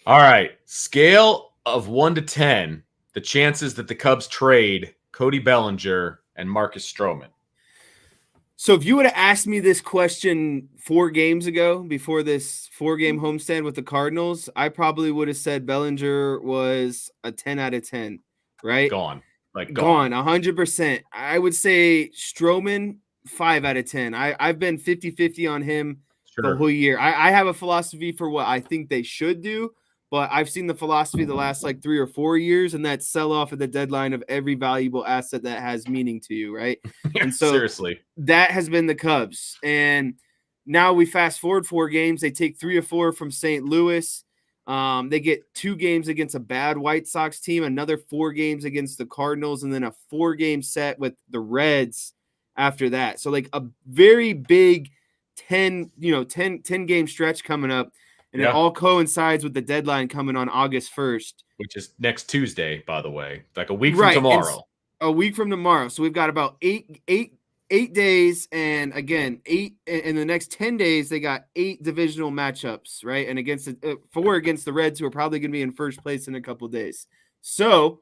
All right. Scale of 1 to 10, the chances that the Cubs trade Cody Bellinger and Marcus Stroman. So if you would have asked me this question 4 games ago, before this 4-game homestand with the Cardinals, I probably would have said Bellinger was a 10 out of 10, right? Gone 100%. I would say Stroman 5 out of 10. I've been 50-50 on him the whole year. I have a philosophy for what I think they should do, but I've seen the philosophy the last like 3 or 4 years, and that's sell off at the deadline of every valuable asset that has meaning to you, right? And so seriously, that has been the Cubs. And now we fast forward 4 games. They take 3 or 4 from St. Louis. They get 2 games against a bad White Sox team, another 4 games against the Cardinals, and then a 4-game set with the Reds after that. So like a very big 10 game stretch coming up, and it all coincides with the deadline coming on August 1st, which is next Tuesday, by the way, like a week from tomorrow. A week from tomorrow. So we've got about 8 days, and again, 8 in the next 10 days. They got 8 divisional matchups, right? And against 4 against the Reds, who are probably going to be in first place in a couple of days. So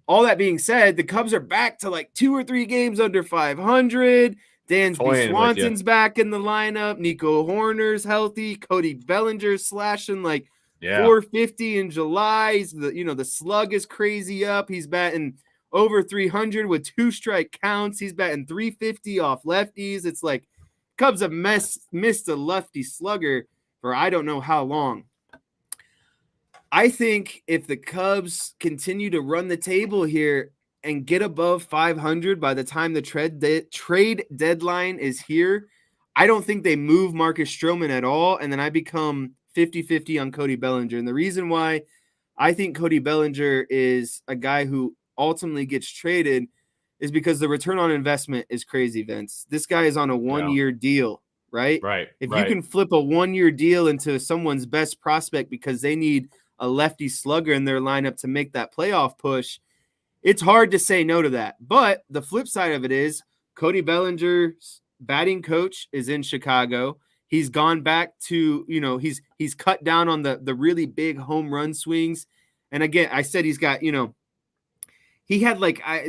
all that being said, the Cubs are back to like 2 or 3 games under 500. Dansby Swanson's back in the lineup. Nico Horner's healthy. Cody Bellinger's slashing like 450 in July. He's the slug is crazy up. He's batting over 300 with 2 strike counts. He's batting 350 off lefties. It's like Cubs have missed a lefty slugger for I don't know how long. I think if the Cubs continue to run the table here and get above 500 by the time the trade deadline is here, I don't think they move Marcus Stroman at all, and then I become 50-50 on Cody Bellinger. And the reason why I think Cody Bellinger is a guy who ultimately gets traded is because the return on investment is crazy, Vince. This guy is on a 1-year deal, right? Right. If you can flip a 1-year deal into someone's best prospect because they need a lefty slugger in their lineup to make that playoff push, it's hard to say no to that. But the flip side of it is Cody Bellinger's batting coach is in Chicago. He's gone back to, he's cut down on the really big home run swings. And again, I said he's got, he had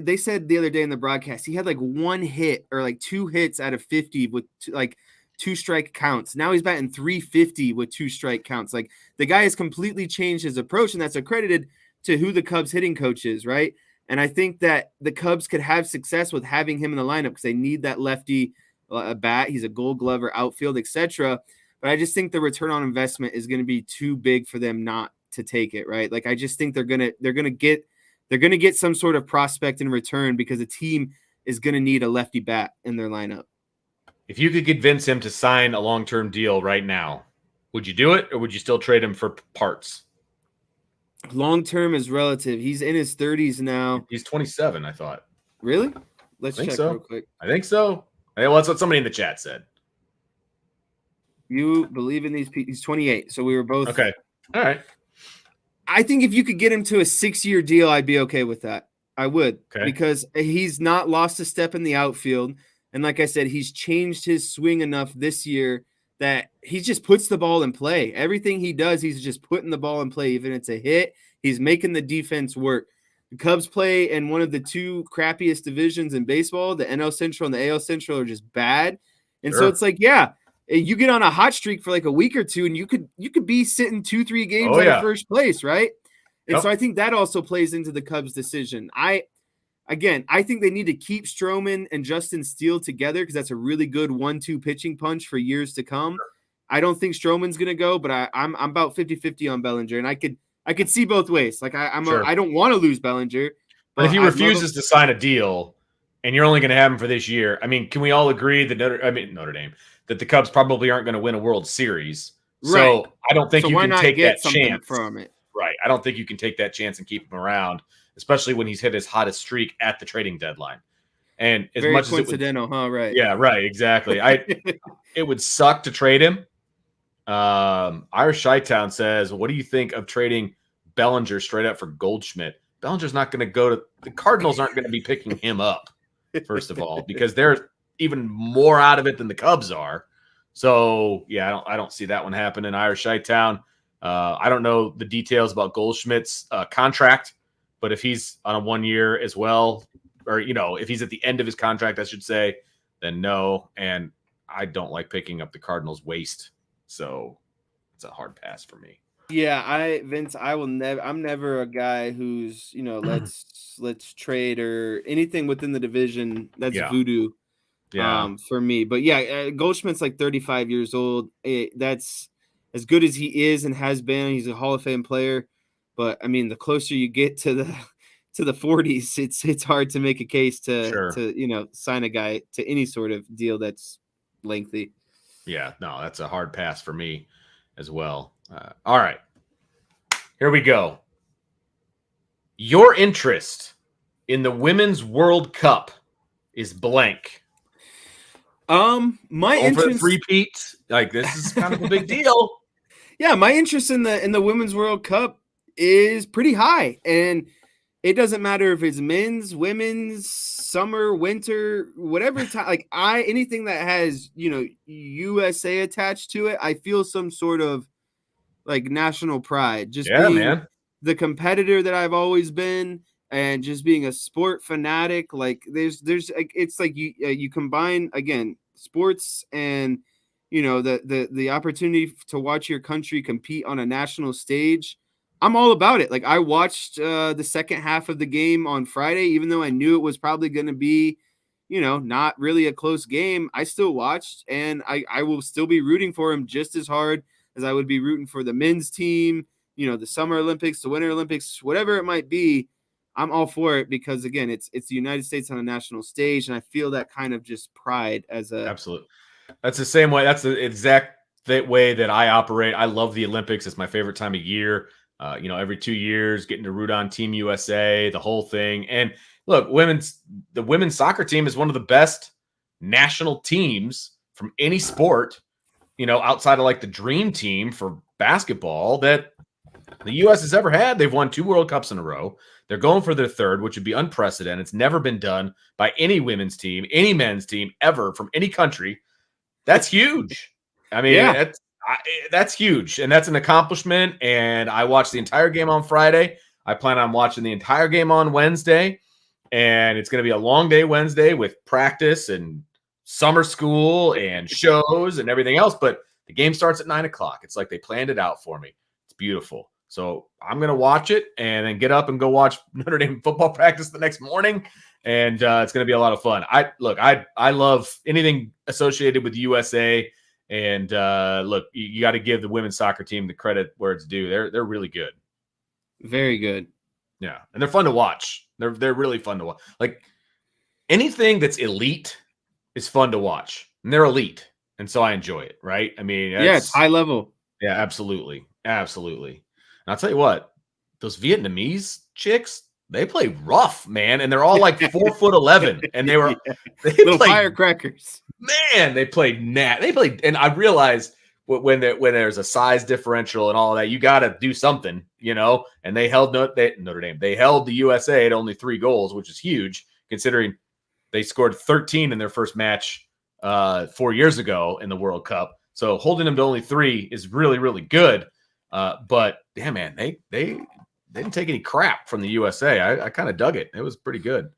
they said the other day in the broadcast, he had like one hit or like 2 hits out of 50 with like 2 strike counts. Now he's batting 350 with 2 strike counts. Like the guy has completely changed his approach, and that's accredited to who the Cubs hitting coach is, right? And I think that the Cubs could have success with having him in the lineup because they need that lefty bat. He's a Gold Glover, outfield, etc. But I just think the return on investment is going to be too big for them not to take it, right? Like I just think they're gonna get some sort of prospect in return because the team is going to need a lefty bat in their lineup. If you could convince him to sign a long-term deal right now, would you do it, or would you still trade him for parts? Long-term is relative. He's in his 30s now. He's 27, I thought. Really? Let's check real quick. I think so. Well, that's what somebody in the chat said. You believe in these people? He's 28, so we were both. Okay. All right. I think if you could get him to a 6-year deal, I'd be okay with that. I would, because he's not lost a step in the outfield. And like I said, he's changed his swing enough this year that he just puts the ball in play. Everything he does, he's just putting the ball in play. Even if it's a hit, he's making the defense work. The Cubs play in one of the 2 crappiest divisions in baseball. The NL Central and the AL Central are just bad. And so it's like, yeah, you get on a hot streak for like a week or 2 and you could be sitting 2-3 games out of first place, right? And so I think that also plays into the Cubs' decision. I think they need to keep Stroman and Justin Steele together because that's a really good 1-2 pitching punch for years to come. Sure. I don't think Stroman's going to go, but I'm about 50-50 on Bellinger, and I could see both ways. Like I don't want to lose Bellinger, but if he refuses to sign a deal and you're only going to have him for this year, I mean, can we all agree that Notre Dame that the Cubs probably aren't going to win a World Series? Right. So I don't think you can take that chance from it. Right. I don't think you can take that chance and keep him around, especially when he's hit his hottest streak at the trading dedeadline. And as Very much coincidental, as it would, huh? Right. Yeah, right. Exactly. It would suck to trade him. Irish Chi-Town says, what do you think of trading Bellinger straight up for Goldschmidt? Bellinger's not going to go to the Cardinals aren't going to be picking him up, first of all, because they're even more out of it than the Cubs are. So yeah, I don't see that one happening. Irish Chi-Town. I don't know the details about Goldschmidt's contract, but if he's on a 1 year as well, or if he's at the end of his contract, I should say, then no. And I don't like picking up the Cardinals' waste, so it's a hard pass for me. Yeah, Vince, I'm never a guy who's let's trade or anything within the division. That's voodoo. Yeah. For me. But yeah, Goldschmidt's like 35 years old. That's as good as he is and has been. He's a Hall of Fame player. But I mean, the closer you get to the 40s, it's hard to make a case to sign a guy to any sort of deal that's lengthy. Yeah, no, that's a hard pass for me as well. All right, here we go. Your interest in the Women's World Cup is blank. My interest repeat, like this is kind of a big deal. Yeah, my interest in the Women's World Cup is pretty high, and it doesn't matter if it's men's, women's, summer, winter, whatever time. Like anything that has USA attached to it, I feel some sort of like national pride. Just being the competitor that I've always been, and just being a sport fanatic. Like there's it's like you combine again sports and the opportunity to watch your country compete on a national stage. I'm all about it. Like I watched the second half of the game on Friday, even though I knew it was probably going to be, not really a close game. I still watched, and I will still be rooting for him just as hard as I would be rooting for the men's team, the Summer Olympics, the Winter Olympics, whatever it might be. I'm all for it because again, it's the United States on a national stage, and I feel that kind of just pride as a absolute. That's the same way. That's the exact way that I operate. I love the Olympics. It's my favorite time of year. Every 2 years, getting to root on Team USA, the whole thing. And look, the women's soccer team is one of the best national teams from any sport, outside of like the dream team for basketball that the U.S. has ever had. They've won 2 World Cups in a row. They're going for their third, which would be unprecedented. It's never been done by any women's team, any men's team ever from any country. That's huge. I mean, Yeah. that's huge, and that's an accomplishment. And I watched the entire game on Friday. I plan on watching the entire game on Wednesday, and it's going to be a long day Wednesday with practice and summer school and shows and everything else. But the game starts at 9:00. It's like they planned it out for me. It's beautiful. So I'm going to watch it and then get up and go watch Notre Dame football practice the next morning. And it's going to be a lot of fun. I love anything associated with USA. And look, you got to give the women's soccer team the credit where it's due. They're really good. Very good. Yeah, and they're fun to watch. They're really fun to watch. Like anything that's elite is fun to watch, and they're elite, and so I enjoy it. Right? I mean, it's high level. Yeah, absolutely. And I'll tell you what, those Vietnamese chicks, they play rough, man, and they're all like 4'11", and they little firecrackers. Man, they played and I realized when there's a size differential and all of that, you got to do something, And they held Notre Dame. They held the USA at only 3 goals, which is huge considering they scored 13 in their first match 4 years ago in the World Cup. So holding them to only 3 is really, really good. But yeah, man, they didn't take any crap from the USA. I kind of dug it. It was pretty good.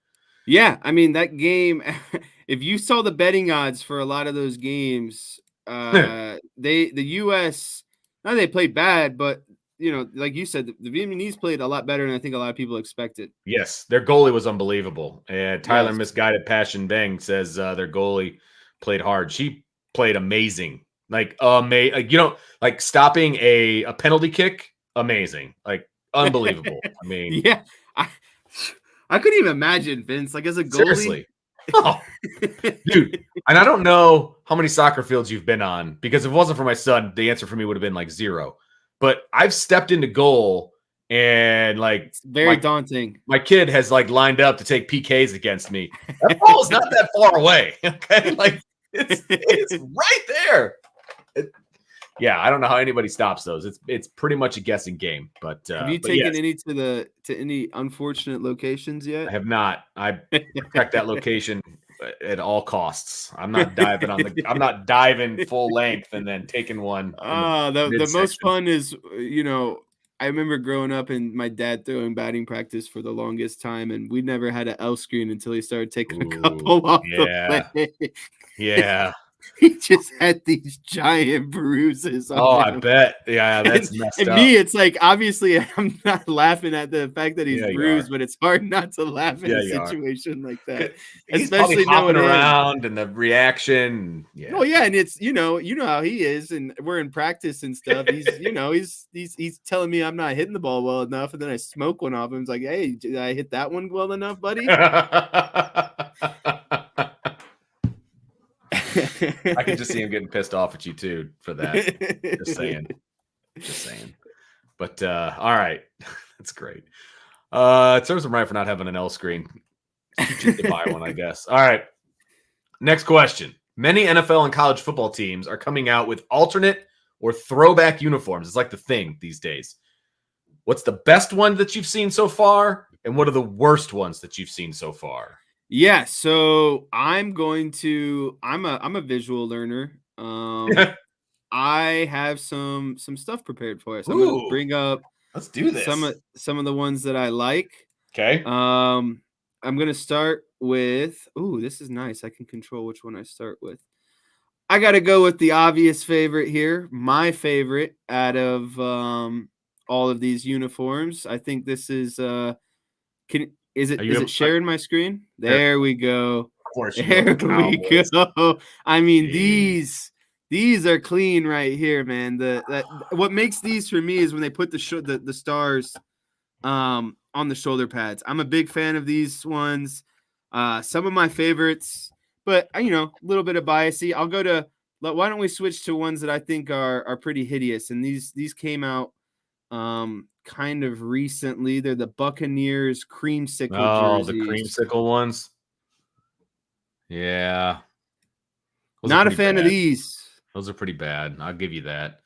Yeah, I mean that game. If you saw the betting odds for a lot of those games, the U.S. not they played bad, but like you said, the Vietnamese played a lot better than I think a lot of people expected. Yes, their goalie was unbelievable, and Tyler Misguided Passion Bang says their goalie played hard. She played amazing, like stopping a penalty kick, amazing, like unbelievable. I mean, yeah, I couldn't even imagine, Vince, like as a goalie. Seriously. Oh, dude. And I don't know how many soccer fields you've been on, because if it wasn't for my son, the answer for me would have been like 0. But I've stepped into goal and it's very daunting. My kid has lined up to take PKs against me. That ball is not that far away. Okay. It's right there. Yeah, I don't know how anybody stops those. It's pretty much a guessing game. But have you taken any to any unfortunate locations yet? I have not. I protect that location at all costs. I'm not diving I'm not diving full length and then taking one. The most fun is I remember growing up and my dad throwing batting practice for the longest time, and we never had an L screen until he started taking a couple off the play. Yeah. He just had these giant bruises on him. I bet. Yeah, that's messed up. And me, it's like, obviously, I'm not laughing at the fact that he's bruised, but it's hard not to laugh in a situation like that. He's especially hopping around and the reaction. Yeah. Oh, yeah, and it's, you know how he is, and we're in practice and stuff. He's, he's telling me I'm not hitting the ball well enough, and then I smoke one off him. It's like, hey, did I hit that one well enough, buddy? I can just see him getting pissed off at you too for that. Just saying. But all right, that's great. It serves him right for not having an L screen. You to buy one, I guess. All right. Next question. Many NFL and college football teams are coming out with alternate or throwback uniforms. It's like the thing these days. What's the best one that you've seen so far, and what are the worst ones that you've seen so far? Yeah, so I'm a visual learner. I have some stuff prepared for us. I'm gonna bring up. Let's do this. Some of the ones that I like. Okay. I'm gonna start with. This is nice. I can control which one I start with. I gotta go with the obvious favorite here. My favorite out of all of these uniforms. I think this is Is it sharing my screen? There we go. Of course. There we go. I mean, these are clean right here, man. What makes these for me is when they put the stars on the shoulder pads. I'm a big fan of these ones. Some of my favorites, but a little bit of biasy. I'll go to. Why don't we switch to ones that I think are pretty hideous? And these came out kind of recently. They're the Buccaneers creamsicle jerseys. The creamsicle ones. Yeah. Not a fan of these. Those are pretty bad. I'll give you that.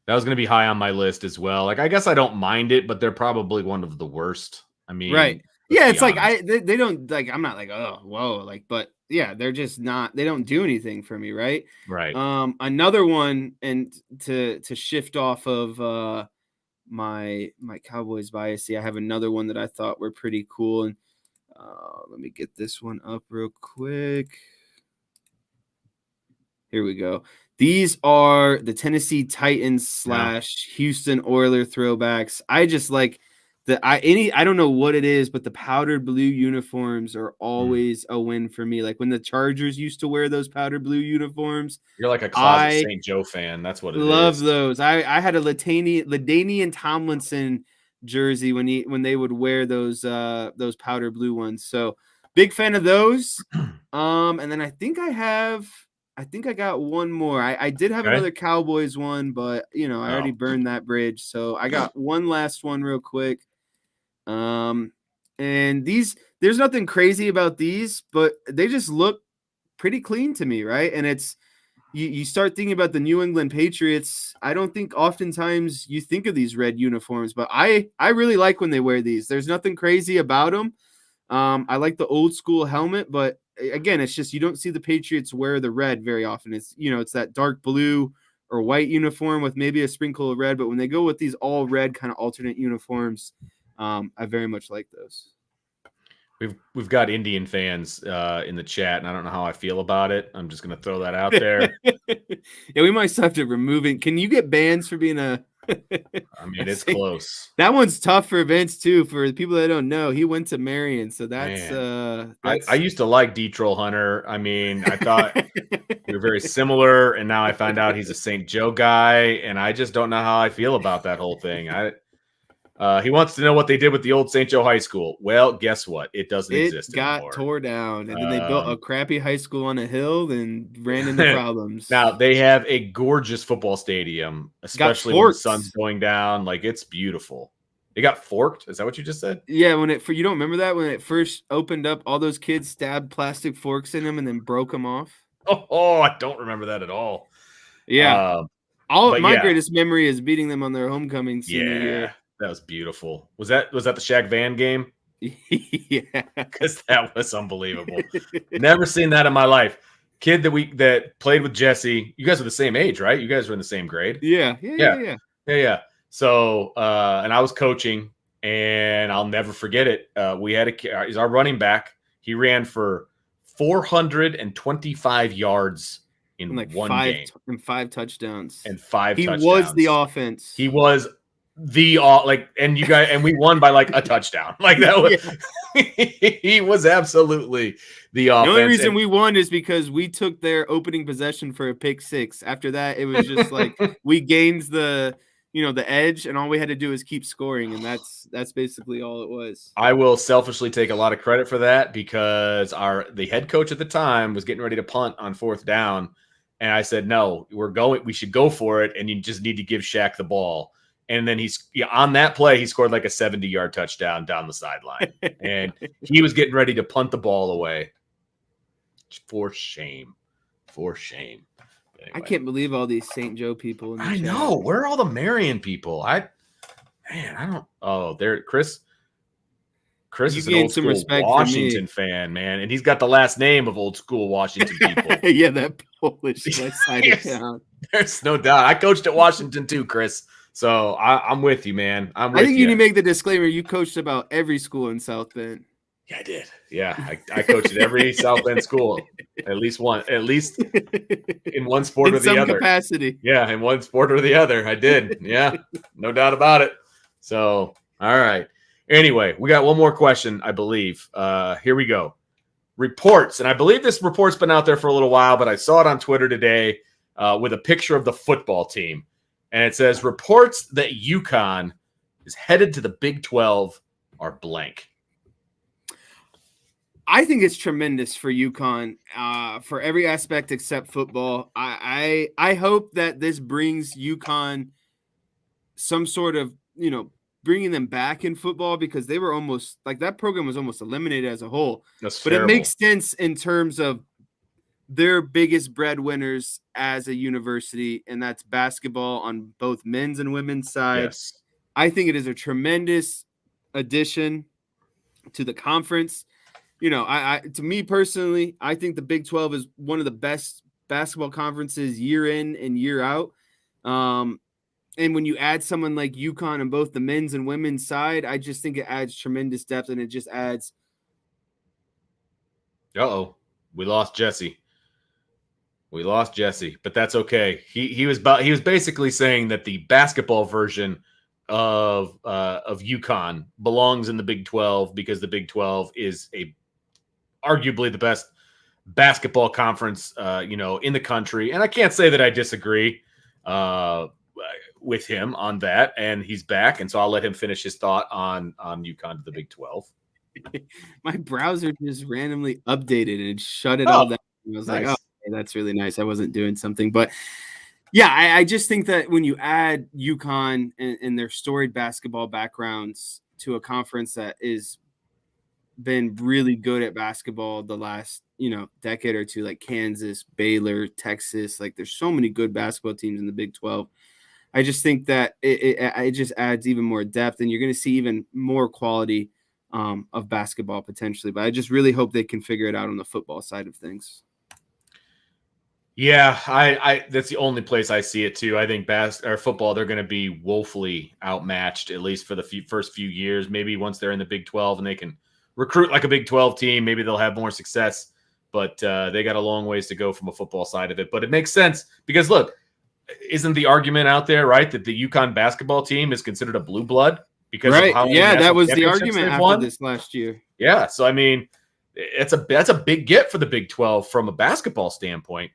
That was going to be high on my list as well. I guess I don't mind it, but they're probably one of the worst. I mean, Right. let's Yeah, be it's like honest. they don't like I'm not like, oh, whoa, like, but yeah, they're just not they don't do anything for me, right? Right. Another one, and to shift off of my Cowboys bias, I have another one that I thought were pretty cool. And let me get this one up real quick. Here we go. These are the Tennessee Titans Yeah. / Houston Oiler throwbacks. I just like I don't know what it is, but the powdered blue uniforms are Mm. always a win for me. Like when the Chargers used to wear those powdered blue uniforms, You're like a closet I St. Joe fan. That's what it love is. those. I had a LaDainian Tomlinson jersey when they would wear those powder blue ones. So big fan of those. And then I think I got one more. I did have Okay. another Cowboys one, but I already Oh, burned that bridge. So I got one last one real quick. And there's nothing crazy about these, but they just look pretty clean to me, right? And it's you start thinking about the New England Patriots. I don't think oftentimes you think of these red uniforms, but I really like when they wear these. There's nothing crazy about them. I like the old school helmet, but again, it's just you don't see the Patriots wear the red very often. It's that dark blue or white uniform with maybe a sprinkle of red. But when they go with these all red kind of alternate uniforms, I very much like those. we've got Indian fans in the chat, and I don't know how I feel about it. I'm just gonna throw that out there. Yeah, we might have to remove it. Can you get bans for being a? I mean, it's close, That one's tough for Vince too. For the people that don't know, he went to Marion, so that's man. I that's. used to like D Troll Hunter. I mean, I thought we were very similar, and now I find out he's a St. Joe guy, and I just don't know how I feel about that whole thing. He wants to know what they did with the old St. Joe High School. Well, guess what? It doesn't It exist got anymore. tore down, and then they built a crappy high school on a hill and ran into Now problems. they have a gorgeous football stadium, Got especially when the forked. sun's going down. Like it's beautiful. It got forked. Is that what you just said? Yeah, you don't remember that when it first opened up, all those kids stabbed plastic forks in them and then broke them off. Oh, I don't remember that at all. Yeah, Um, all but my yeah, greatest memory is beating them on their homecoming senior yeah, year. that was beautiful. Was that the Shaq Van game? Yeah. Because that was unbelievable. Never seen that in my life. Kid that played with Jesse. You guys are the same age, right? You guys were in the same grade. Yeah, yeah, Yeah, yeah, yeah. yeah. So, and I was coaching, and I'll never forget it. We had he's our running back. He ran for 425 yards And in like one game five touchdowns. and five He was the touchdowns. offense. He was and you guys, and we won by like a touchdown. Like that was, Yeah. he was absolutely the The only offense. reason And we won is because we took their opening possession for a pick six. After that, it was just like we gained the edge, and all we had to do is keep scoring, and that's basically all it was. I will selfishly take a lot of credit for that because the head coach at the time was getting ready to punt on fourth down. And I said, no, we should go for it. And you just need to give Shaq the ball. And then on that play, he scored like a 70-yard touchdown down the sideline. And he was getting ready to punt the ball away. For shame. For shame. Anyway. I can't believe all these St. Joe people in the I chat. know. Where are all the Marion people? I don't. Oh, there, Chris. Chris is an old school Washington fan, man, and he's got the last name of old school Washington people. Yeah, that Polish west side of town. There's no doubt. I coached at Washington too, Chris. So I'm with you, man. I think you need to make the disclaimer. You coached about every school in South Bend. Yeah, I did. Yeah, I coached at every South Bend school, at least in one sport or the some other. Capacity. Yeah, in one sport or the other, I did. Yeah, no doubt about it. So, all right. Anyway, we got one more question, I believe. Here we go. Reports, and I believe this report's been out there for a little while, but I saw it on Twitter today with a picture of the football team. And it says, reports that UConn is headed to the Big 12 are blank. I think it's tremendous for UConn for every aspect except football. I hope that this brings UConn some sort of, bringing them back in football, because they were almost like that program was almost eliminated as a whole. That's but terrible. It makes sense in terms of their biggest breadwinners as a university, and that's basketball on both men's and women's side. Yes. I think it is a tremendous addition. to the conference. To me personally, I think the Big 12 is one of the best basketball conferences year in and year out. And when you add someone like UConn on both the men's and women's side, I just think it adds tremendous depth, and it just adds. We lost Jesse. But that's okay. He was basically saying that the basketball version of UConn belongs in the Big 12 because the Big 12 is arguably the best basketball conference, in the country. And I can't say that I disagree with him on that. And he's back, and so I'll let him finish his thought on UConn to the Big 12. My browser just randomly updated and shut it all down. I was nice. Like, oh, that's really nice. I wasn't doing something, but yeah, I just think that when you add UConn and their storied basketball backgrounds to a conference that is been really good at basketball the last, decade or two, like Kansas, Baylor, Texas, like there's so many good basketball teams in the Big 12. I just think that it just adds even more depth, and you're going to see even more quality of basketball potentially. But I just really hope they can figure it out on the football side of things. Yeah, I that's the only place I see it too. I think football, they're going to be woefully outmatched, at least for the first few years. Maybe once they're in the Big 12 and they can recruit like a Big 12 team, maybe they'll have more success. But they got a long ways to go from a football side of it. But it makes sense because, look, isn't the argument out there, right, that the UConn basketball team is considered a blue blood? Because of how that was the argument after this last year. Yeah, so I mean, that's a big get for the Big 12 from a basketball standpoint.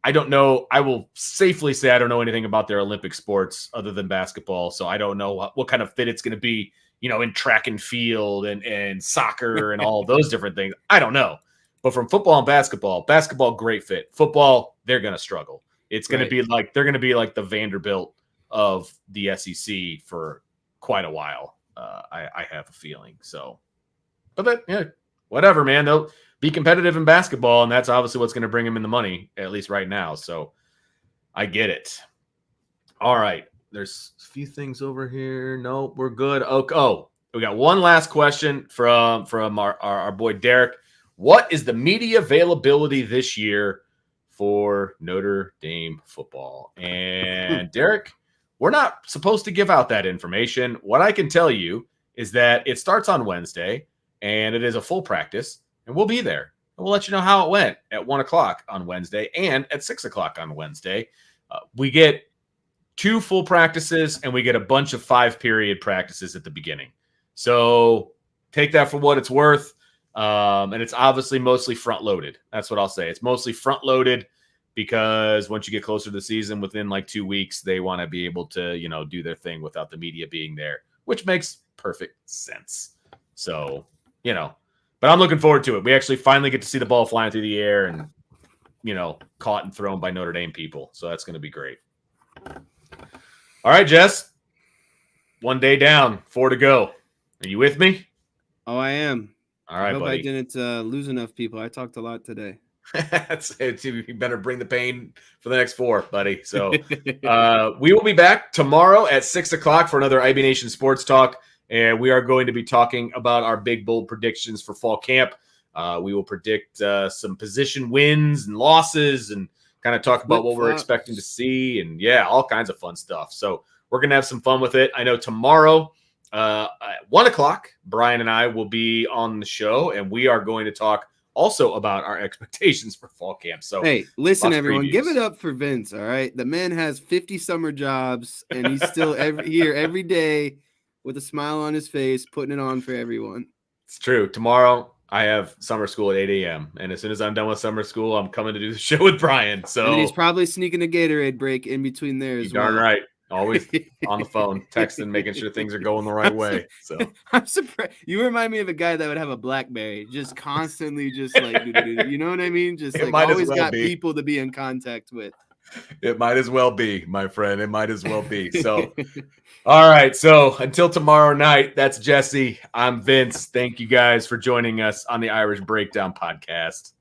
I don't know. I will safely say I don't know anything about their Olympic sports other than basketball, so I don't know what kind of fit it's going to be, in track and field and soccer and all those different things. I don't know. But from football and basketball, great fit. Football, they're going to struggle. It's going to be like they're going to be like the Vanderbilt of the SEC for quite a while. I have a feeling. So, but whatever, man. They'll be competitive in basketball, and that's obviously what's going to bring them in the money, at least right now. So, I get it. All right, there's a few things over here. Nope, we're good. Oh, we got one last question from our boy Derek. What is the media availability this year for Notre Dame football? And Derek, we're not supposed to give out that information. What I can tell you is that it starts on Wednesday, and it is a full practice, and we'll be there. And we'll let you know how it went at 1 o'clock on Wednesday and at 6 o'clock on Wednesday. We get 2 full practices, and we get a bunch of 5-period practices at the beginning. So take that for what it's worth. And it's obviously mostly front-loaded. That's what I'll say. It's mostly front-loaded because once you get closer to the season, within like 2 weeks, they want to be able to, do their thing without the media being there, which makes perfect sense. So, but I'm looking forward to it. We actually finally get to see the ball flying through the air and, caught and thrown by Notre Dame people. So that's going to be great. All right, Jess. 1 day down, 4 to go. Are you with me? Oh, I am. All right, I hope buddy. I didn't lose enough people. I talked a lot today. That's it. You better bring the pain for the next 4, buddy. So we will be back tomorrow at 6 o'clock for another IB Nation Sports Talk. And we are going to be talking about our big, bold predictions for fall camp. We will predict some position wins and losses and kind of talk about what we're expecting to see. And, all kinds of fun stuff. So we're going to have some fun with it. I know tomorrow at 1 o'clock, Brian and I will be on the show, and we are going to talk also about our expectations for fall camp. So, hey, listen, everyone, give it up for Vince. All right. The man has 50 summer jobs, and he's still here every day with a smile on his face, putting it on for everyone. It's true. Tomorrow I have summer school at 8 a.m. And as soon as I'm done with summer school, I'm coming to do the show with Brian. So and he's probably sneaking a Gatorade break in between there as well. Darn right. Always on the phone, texting, making sure things are going the right way. So I'm surprised. You remind me of a guy that would have a BlackBerry, just constantly, just like, you know what I mean? Just like always got people to be in contact with. It might as well be, my friend. It might as well be. So, all right. So until tomorrow night, that's Jesse. I'm Vince. Thank you guys for joining us on the Irish Breakdown podcast.